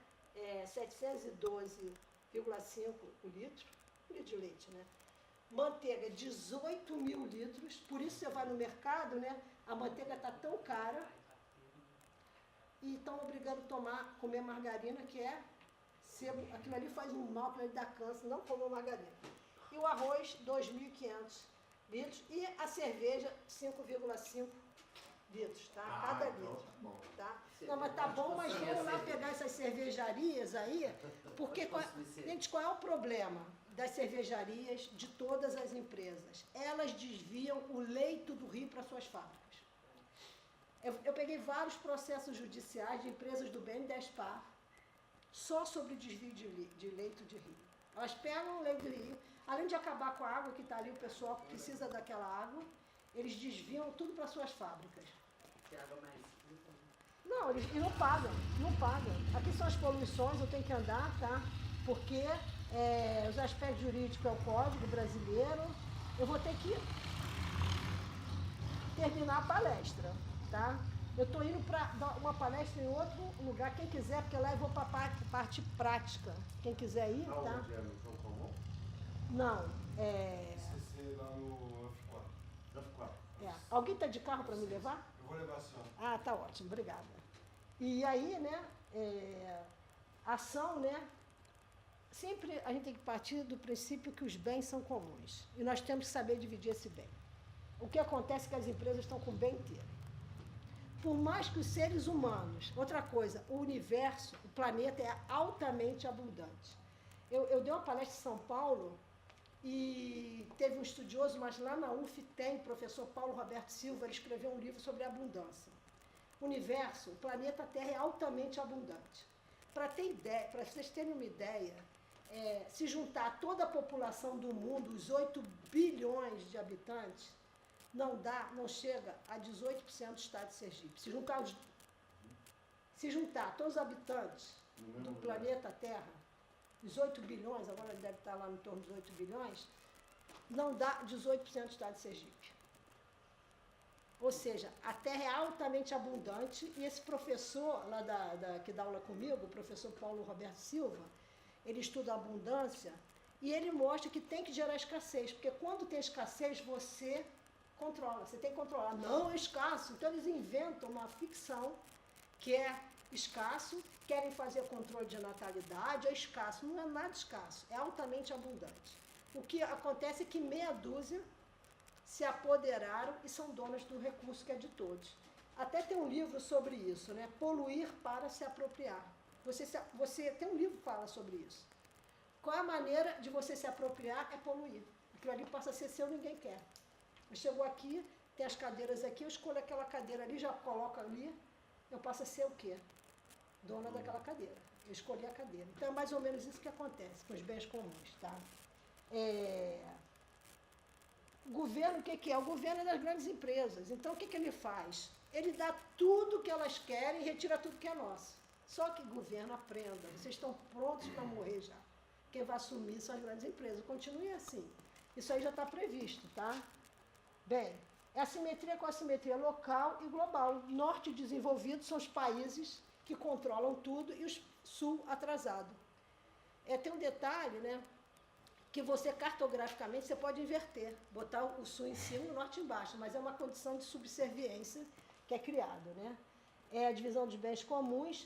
712,5 litros. Um litro de leite, né? Manteiga, 18 mil litros. Por isso você vai no mercado, né? A manteiga está tão cara. E estão obrigando a comer margarina, que é sebo. Aquilo ali faz um mal, aquilo ali dá câncer, não comam margarina. E o arroz, 2.500 litros. E a cerveja, 5,5 litros, tá? Cada litro. Bom. Tá? Não, mas tá bom, mas vamos lá pegar essas cervejarias aí, porque, gente, qual é o problema das cervejarias de todas as empresas? Elas desviam o leito do rio para suas fábricas. Eu peguei vários processos judiciais de empresas do BNDESPAR só sobre desvio de leito de rio. Elas pegam o leito do rio, além de acabar com a água que está ali, o pessoal que precisa daquela água, eles desviam tudo para suas fábricas. Que água mais. Não, eles não pagam, não pagam. Aqui são as poluições, eu tenho que andar, tá? Porque os aspectos jurídicos é o Código Brasileiro. Eu vou ter que terminar a palestra, tá? Eu estou indo para dar uma palestra em outro lugar, quem quiser, porque lá eu vou para a parte prática. Quem quiser ir, tá? Onde é? No São Comum? Não, CC lá no F4. F4. Alguém está de carro para me levar? Eu vou levar a senhora. Ah, tá ótimo, obrigada. E aí, né, ação, né, sempre a gente tem que partir do princípio que os bens são comuns. E nós temos que saber dividir esse bem. O que acontece é que as empresas estão com o bem inteiro. Por mais que os seres humanos, outra coisa, o universo, o planeta é altamente abundante. Eu dei uma palestra em São Paulo e teve um estudioso, mas lá na UF tem, o professor Paulo Roberto Silva, ele escreveu um livro sobre abundância. O universo, o planeta Terra é altamente abundante. Para vocês terem uma ideia, se juntar toda a população do mundo, os 8 bilhões de habitantes, não chega a 18% do estado de Sergipe. Se juntar todos os habitantes do planeta Terra, os 8 bilhões, agora ele deve estar lá em torno dos 8 bilhões, não dá 18% do estado de Sergipe. Ou seja, a Terra é altamente abundante e esse professor lá que dá aula comigo, o professor Paulo Roberto Silva, ele estuda a abundância e ele mostra que tem que gerar escassez, porque quando tem escassez você controla, você tem que controlar. Não é escasso, então eles inventam uma ficção que é escasso, querem fazer controle de natalidade, é escasso, não é nada escasso, é altamente abundante. O que acontece é que meia dúzia se apoderaram e são donas do recurso que é de todos. Até tem um livro sobre isso, né? Poluir para se apropriar. Você tem um livro que fala sobre isso. Qual a maneira de você se apropriar é poluir. Aquilo ali passa a ser seu, ninguém quer. Eu chego aqui, tem as cadeiras aqui, eu escolho aquela cadeira ali, já coloco ali, eu passo a ser o quê? Dona daquela cadeira. Eu escolhi a cadeira. Então é mais ou menos isso que acontece com os bens comuns, tá? O governo, o que é? O governo é das grandes empresas. Então o que ele faz? Ele dá tudo que elas querem e retira tudo que é nosso. Só que governo, aprenda, vocês estão prontos para morrer já. Quem vai assumir são as grandes empresas. Continue assim. Isso aí já está previsto, tá? Bem, é assimetria com assimetria local e global. Norte desenvolvido são os países que controlam tudo e o sul atrasado. Tem um detalhe, né? Que você cartograficamente você pode inverter, botar o sul em cima e o norte embaixo, mas é uma condição de subserviência que é criada, né? É a divisão dos bens comuns.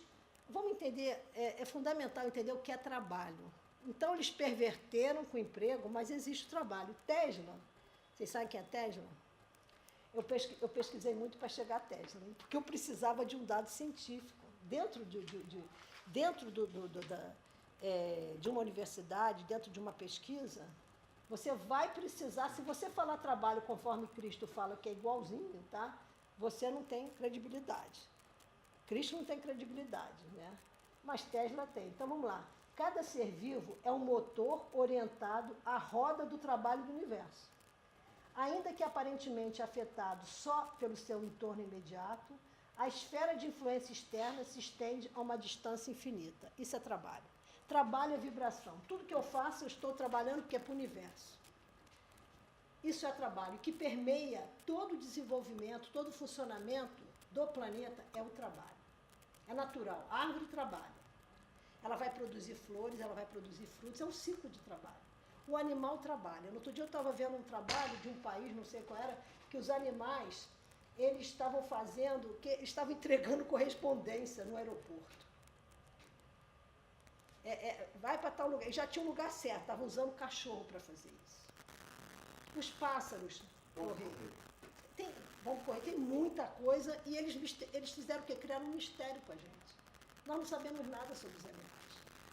Vamos entender, é fundamental entender o que é trabalho. Então eles perverteram com o emprego, mas existe o trabalho. Tesla, vocês sabem quem é Tesla? Eu pesquisei muito para chegar a Tesla, né? Porque eu precisava de um dado científico. Dentro de uma universidade, dentro de uma pesquisa, você vai precisar, se você falar trabalho conforme Cristo fala que é igualzinho, tá? Você não tem credibilidade. Cristo não tem credibilidade, né? Mas Tesla tem. Então vamos lá. Cada ser vivo é um motor orientado à roda do trabalho do universo. Ainda que aparentemente afetado só pelo seu entorno imediato, a esfera de influência externa se estende a uma distância infinita. Isso é trabalho. Trabalho é vibração. Tudo que eu faço, eu estou trabalhando porque é para o universo. Isso é trabalho. O que permeia todo o desenvolvimento, todo o funcionamento do planeta é o trabalho. É natural. A árvore trabalha. Ela vai produzir flores, ela vai produzir frutos. É um ciclo de trabalho. O animal trabalha. No outro dia eu estava vendo um trabalho de um país, não sei qual era, que os animais, eles estavam estavam entregando correspondência no aeroporto. Vai para tal lugar. Já tinha um lugar certo, estavam usando cachorro para fazer isso. Os pássaros vão correr, tem muita coisa, e eles fizeram o quê? Criaram um mistério para a gente. Nós não sabemos nada sobre os animais.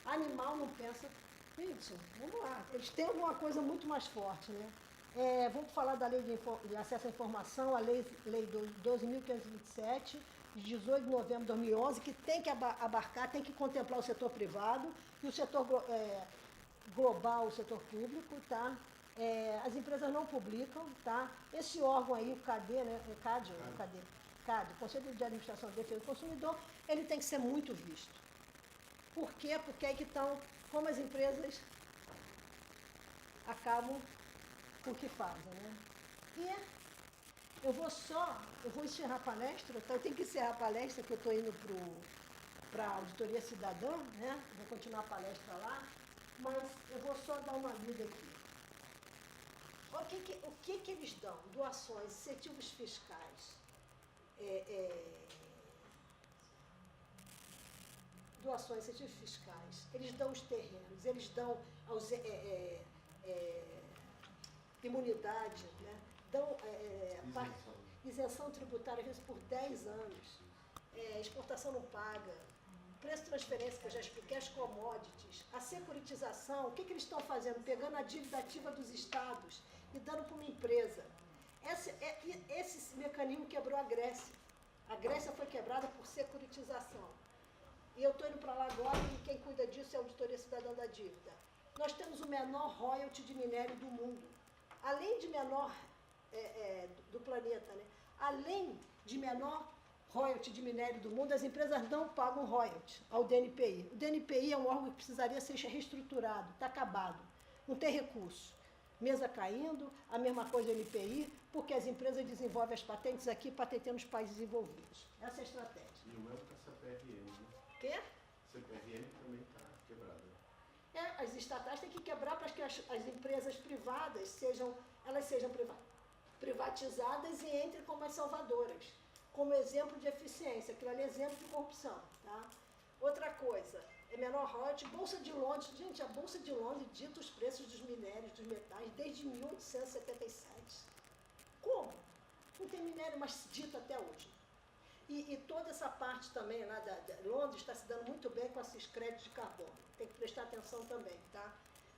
Animal não pensa, isso, vamos lá. Eles têm alguma coisa muito mais forte, né? Vamos falar da Lei de Acesso à Informação, a Lei 12.527, de 18 de novembro de 2011, que tem que abarcar, tem que contemplar o setor privado e o setor global, o setor público, tá? As empresas não publicam, tá? Esse órgão aí, o CAD, né? CAD, Conselho de Administração de Defesa do Consumidor, ele tem que ser muito visto. Por quê? Porque aí que estão, como as empresas acabam com o que fazem, né? E eu vou encerrar a palestra, então eu tenho que encerrar a palestra, que eu estou indo para a Auditoria Cidadã, né? Vou continuar a palestra lá, mas eu vou só dar uma lida aqui. O que eles dão? Doações, incentivos fiscais. doações, incentivos fiscais, eles dão os terrenos, eles dão imunidade, né? Dão isenção tributária, às vezes por 10 anos, exportação não paga, preço de transferência, que eu já expliquei, as commodities, a securitização, o que eles estão fazendo? Pegando a dívida ativa dos estados e dando para uma empresa. Esse mecanismo quebrou a Grécia. A Grécia foi quebrada por securitização. E eu estou indo para lá agora e quem cuida disso é a Auditoria Cidadã da Dívida. Nós temos o menor royalty de minério do mundo. Além de menor do planeta, né? Além de menor royalty de minério do mundo, as empresas não pagam royalty ao DNPI. O DNPI é um órgão que precisaria ser reestruturado, está acabado, não tem recurso. Mesa caindo, a mesma coisa do NPI, porque as empresas desenvolvem as patentes aqui, patentando os países desenvolvidos. Essa é a estratégia. E o mesmo com a CPRM, né? Quê? A CPRM também está quebrada. As estatais têm que quebrar para que as empresas privadas sejam privatizadas e entrem como as salvadoras, como exemplo de eficiência, aquilo ali é exemplo de corrupção. Tá? Outra coisa, menor royalty, Bolsa de Londres. Gente, a Bolsa de Londres dita os preços dos minérios, dos metais, desde 1877. Como? Não tem minério, mas dita até hoje. E toda essa parte também lá de Londres está se dando muito bem com esses créditos de carbono. Tem que prestar atenção também, tá?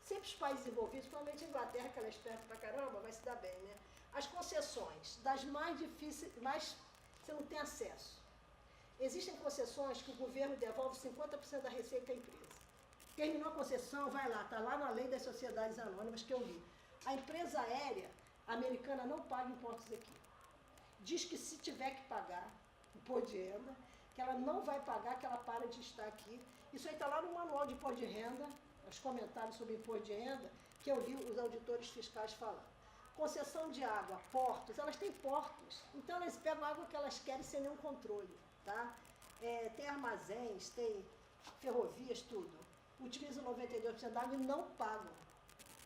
Sempre os países envolvidos, principalmente a Inglaterra, que ela é esperta pra caramba, vai se dar bem, né? As concessões, das mais difíceis, mais você não tem acesso. Existem concessões que o governo devolve 50% da receita à empresa. Terminou a concessão, vai lá, está lá na lei das sociedades anônimas que eu li. A empresa aérea americana não paga impostos aqui. Diz que se tiver que pagar imposto de renda, que ela não vai pagar, que ela para de estar aqui. Isso aí está lá no manual de imposto de renda, os comentários sobre imposto de renda, que eu li os auditores fiscais falando. Concessão de água, portos, elas têm portos, então elas pegam a água que elas querem sem nenhum controle. Tá? Tem armazéns, tem ferrovias, tudo. Utilizam 92% da água e não pagam.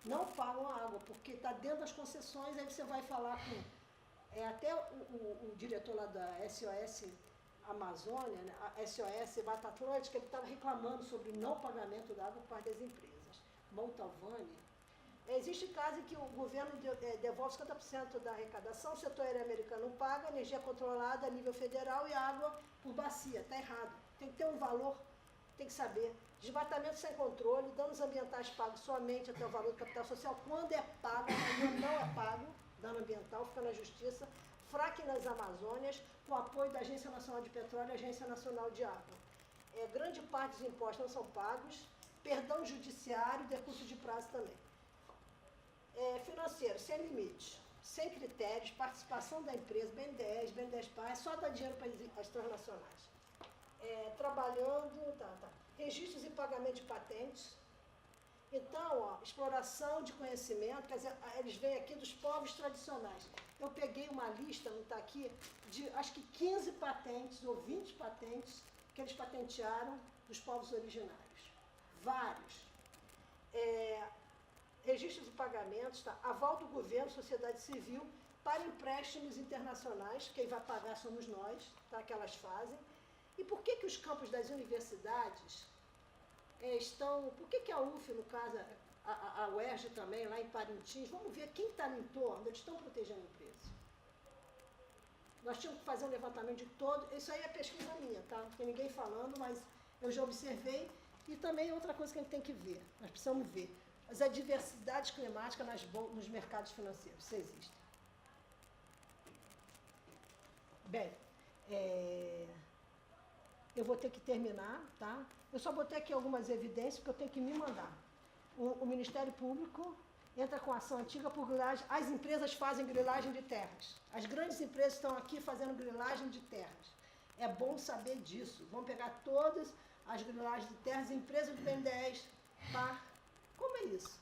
Não pagam a água, porque está dentro das concessões, aí você vai falar com... até o diretor lá da SOS Amazônia, né, a SOS Mata Atlântica, ele estava reclamando sobre o não pagamento da água por parte das empresas. Montalvânia. Existe casos em que o governo devolve 50% da arrecadação, o setor aéreo americano não paga, energia controlada a nível federal e água por bacia. Está errado. Tem que ter um valor, tem que saber. Desmatamento sem controle, danos ambientais pagos somente até o valor do capital social. Quando é pago, quando não é pago, dano ambiental, fica na justiça. Fracking nas Amazônias, com apoio da Agência Nacional de Petróleo e Agência Nacional de Água. Grande parte dos impostos não são pagos, perdão judiciário, decurso de prazo também. Financeiro, sem limite, sem critérios, participação da empresa, BNDES, BNDES-PAR, só dá dinheiro para as transnacionais. Trabalhando, registros e pagamento de patentes. Então, exploração de conhecimento, quer dizer, eles vêm aqui dos povos tradicionais. Eu peguei uma lista, não está aqui, de acho que 15 patentes ou 20 patentes que eles patentearam dos povos originários. Vários. Registros e pagamentos, tá? Aval do governo, sociedade civil, para empréstimos internacionais, quem vai pagar somos nós, tá? Que elas fazem. E por que os campos das universidades estão... Por que a UF, no caso, a UERJ também, lá em Parintins, vamos ver quem está no entorno, eles estão protegendo a empresa. Nós tínhamos que fazer um levantamento de todo... Isso aí é pesquisa minha, tá? Não tem ninguém falando, mas eu já observei. E também outra coisa que a gente tem que ver, nós precisamos ver. As adversidades climáticas nos mercados financeiros, se existem. Bem, eu vou ter que terminar, tá? Eu só botei aqui algumas evidências, porque eu tenho que me mandar. O Ministério Público entra com ação antiga por grilagem. As empresas fazem grilagem de terras. As grandes empresas estão aqui fazendo grilagem de terras. É bom saber disso. Vamos pegar todas as grilagens de terras, empresas de BNDES, PAR. Como é isso?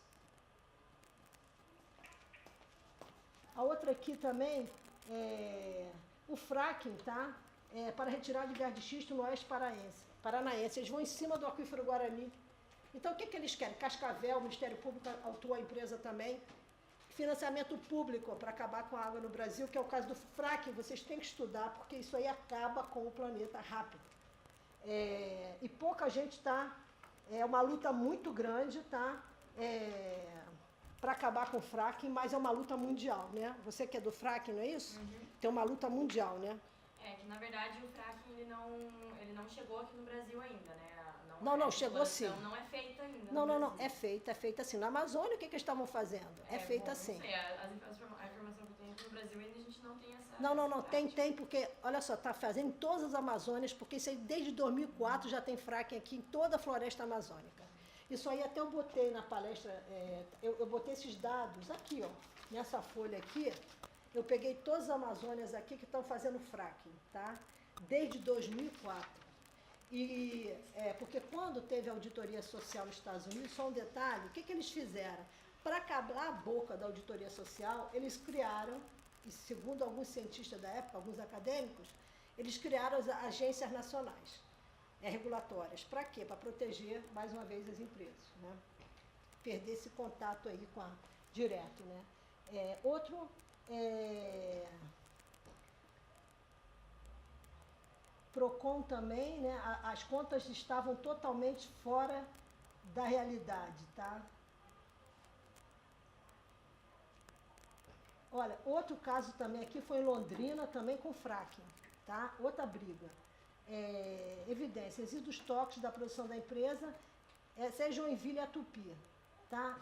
A outra aqui também o fracking, tá? Para retirada de gás de xisto no oeste paranaense. Eles vão em cima do aquífero Guarani. Então, o que eles querem? Cascavel, o Ministério Público autua a empresa também. financiamento público para acabar com a água no Brasil, que é o caso do fracking. Vocês têm que estudar, porque isso aí acaba com o planeta rápido. E pouca gente está... É uma luta muito grande, tá? Para acabar com o fracking, mas é uma luta mundial, né? Você que é do fracking, não é isso? Uhum. Tem uma luta mundial, né? Que na verdade o fracking ele não chegou aqui no Brasil ainda, né? Não, chegou sim. Não é feita ainda. Não, é feita sim. Na Amazônia, o que eles estavam fazendo? É feita assim. Não sei, a informação que eu tenho aqui no Brasil ainda a gente não tem essa... Não, tem, porque, olha só, está fazendo em todas as Amazônias, porque isso aí desde 2004 já tem fracking aqui em toda a floresta amazônica. Isso aí até eu botei na palestra, eu botei esses dados aqui, ó, nessa folha aqui, eu peguei todas as Amazônias aqui que estão fazendo fracking, tá? Desde 2004. Porque quando teve auditoria social nos Estados Unidos, só um detalhe, o que eles fizeram? Para calar a boca da auditoria social, eles criaram, e segundo alguns cientistas da época, alguns acadêmicos, eles criaram as agências nacionais regulatórias. Para quê? Para proteger, mais uma vez, as empresas, né? Perder esse contato aí direto, né? Procon também, né? As contas estavam totalmente fora da realidade, tá? Olha, outro caso também aqui foi em Londrina, também com fracking, tá? Outra briga. Evidência, resíduos tóxicos da produção da empresa, essa é Joinville e a Tupi, tá?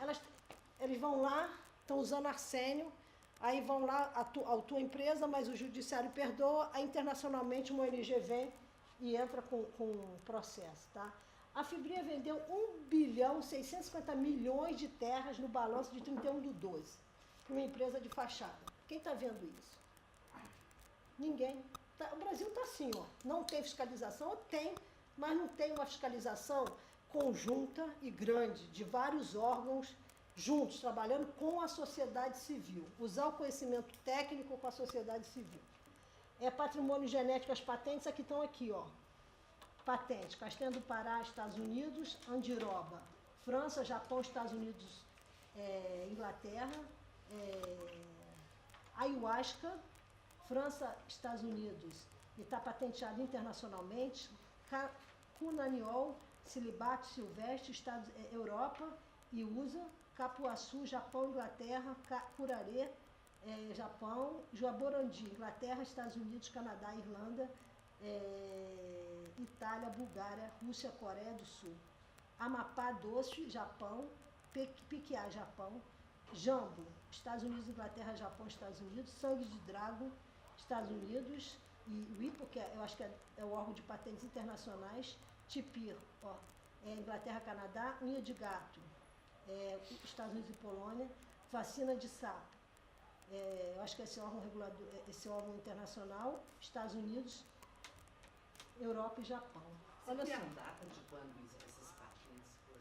Eles vão lá, estão usando arsênio, aí vão lá, autua a empresa, mas o judiciário perdoa, aí internacionalmente uma ONG vem e entra com processo, tá? A Fibria vendeu 1.650.000.000 de terras no balanço de 31/12 para uma empresa de fachada. Quem está vendo isso? Ninguém. O Brasil está assim, ó, não tem fiscalização, tem, mas não tem uma fiscalização conjunta e grande de vários órgãos juntos, trabalhando com a sociedade civil. Usar o conhecimento técnico com a sociedade civil. Patrimônio genético, as patentes aqui estão aqui, ó. Patente, Castanha do Pará, Estados Unidos, Andiroba, França, Japão, Estados Unidos, Inglaterra, Ayahuasca, França, Estados Unidos, e está patenteado internacionalmente, Cunaniol, Cilibato silvestre, Europa e USA, Capuaçu, Japão, Inglaterra, Curaré, Japão, Jaborandi, Inglaterra, Estados Unidos, Canadá, Irlanda, Itália, Bulgária, Rússia, Coreia do Sul. Amapá Doce, Japão, Piquiá, Japão, Jambo, Estados Unidos, Inglaterra, Japão, Estados Unidos, Sangue de Drago, Estados Unidos, e o IPO, que eu acho que é o órgão de patentes internacionais, Tipir, Inglaterra, Canadá, unha de gato, Estados Unidos e Polônia, vacina de sapo, eu acho que esse órgão regulador, esse órgão internacional, Estados Unidos, Europa e Japão. Você tem a data de quando essas patentes foram?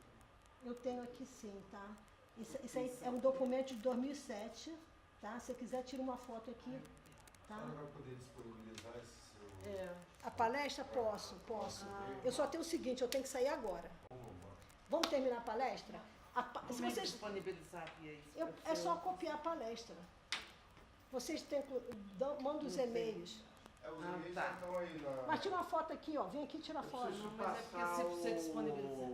Eu tenho aqui sim, tá? Isso aí é um documento de 2007, tá? Se você quiser, tira uma foto aqui, tá? A senhora vai poder disponibilizar esse seu... A palestra? Posso. Eu só tenho o seguinte, eu tenho que sair agora. Vamos terminar a palestra? Se Como é que vocês, disponibilizaria isso? é só copiar a palestra. Vocês têm, manda os e-mails. Os Ah, e-mails tá. estão aí na... Mas tira uma foto aqui, ó. Vem aqui e tira a foto. preciso Não, mas é porque passar se você o- disponibilizar.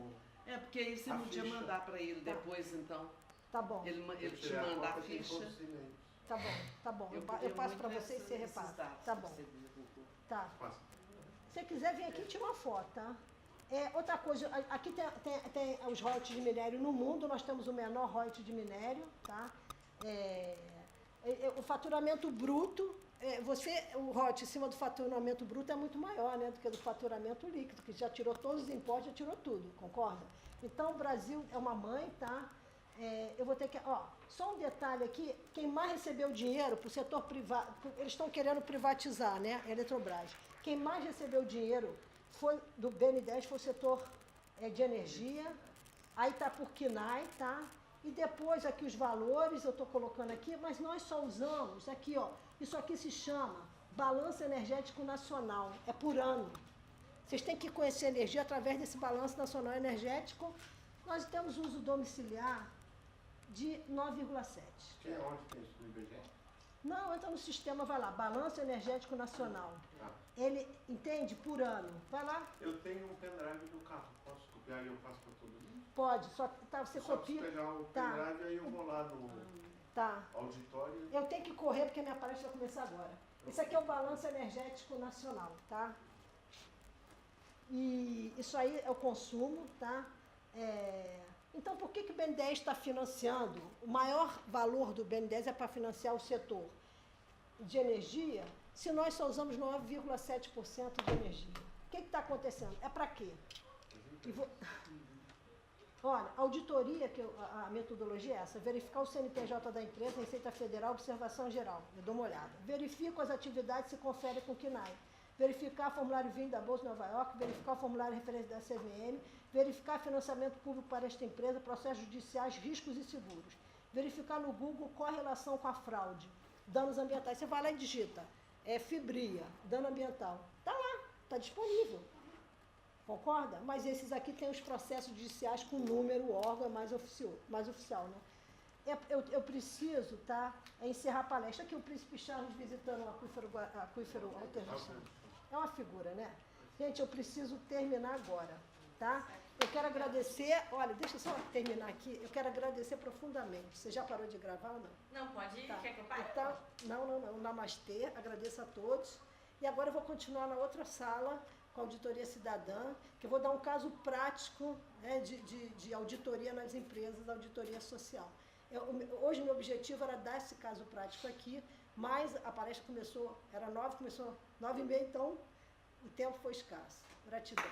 É porque aí você a podia ficha. mandar para ele Tá. depois, então. Tá bom, Ele te tirar manda a foto de ficha. todos os e-mails. tá bom. Eu queria passo para muito vocês e você esses repassa. dados Tá que bom, você divulgou. tá. Passa. Se você quiser, vem aqui e tira uma foto, tá? Outra coisa, aqui tem os royalties de minério no mundo, nós temos o menor royalty de minério, tá? O faturamento bruto, o royalty em cima do faturamento bruto é muito maior, né, do que do faturamento líquido, que já tirou todos os impostos, já tirou tudo, concorda? Então, o Brasil é uma mãe, tá? Eu vou ter que... só um detalhe aqui, quem mais recebeu dinheiro para o setor privado, eles estão querendo privatizar, né, a Eletrobras. Quem mais recebeu dinheiro do BN10 foi o setor de energia, aí está por KNAI, tá? E depois aqui os valores, eu estou colocando aqui, mas nós só usamos aqui, ó, isso aqui se chama Balanço Energético Nacional, é por ano. Vocês têm que conhecer a energia através desse Balanço Nacional Energético. Nós temos uso domiciliar de 9,7. Que é onde tem isso no IBGE? Não, entra no sistema, vai lá, Balanço Energético Nacional. Tá. Ele entende por ano. Vai lá, Eu tenho um pendrive do carro, posso copiar e eu passo para todo mundo? pode, só tá, você Só copia. pegar o Tá. pendrive e aí eu vou lá no Tá. auditório. Eu tenho que correr porque a minha palestra vai começar agora. Esse aqui é o Balanço Energético Nacional, tá? E isso aí é o consumo, tá? Então, por que o BNDES está financiando? O maior valor do BNDES é para financiar o setor de energia, se nós só usamos 9,7% de energia. O que está acontecendo? É para quê? Olha, auditoria, a metodologia é essa, verificar o CNPJ da empresa, Receita Federal, observação geral, eu dou uma olhada. Verifico as atividades, se confere com o CNAE. Verificar formulário 20 da Bolsa de Nova York, verificar o formulário de referência da CVM, verificar financiamento público para esta empresa, processos judiciais, riscos e seguros. Verificar no Google correlação com a fraude, danos ambientais. Você vai lá e digita, fibria, dano ambiental. Está lá, está disponível. Concorda? Mas esses aqui têm os processos judiciais com número, o órgão é mais oficial, né? Eu preciso, tá, encerrar a palestra. Aqui o Príncipe Charles visitando o aquífero alternativo. É uma figura, né? Gente, eu preciso terminar agora, tá? Eu quero agradecer, olha, deixa eu só terminar aqui, eu quero agradecer profundamente. Você já parou de gravar ou não? Não, pode ir. Tá. Quer que eu pare? Então, não, namastê, agradeço a todos. E agora eu vou continuar na outra sala, com a auditoria cidadã, que eu vou dar um caso prático, né, de auditoria nas empresas, auditoria social. Hoje meu objetivo era dar esse caso prático aqui, mas a palestra começou, era 9, começou 9h30, então o tempo foi escasso. Gratidão.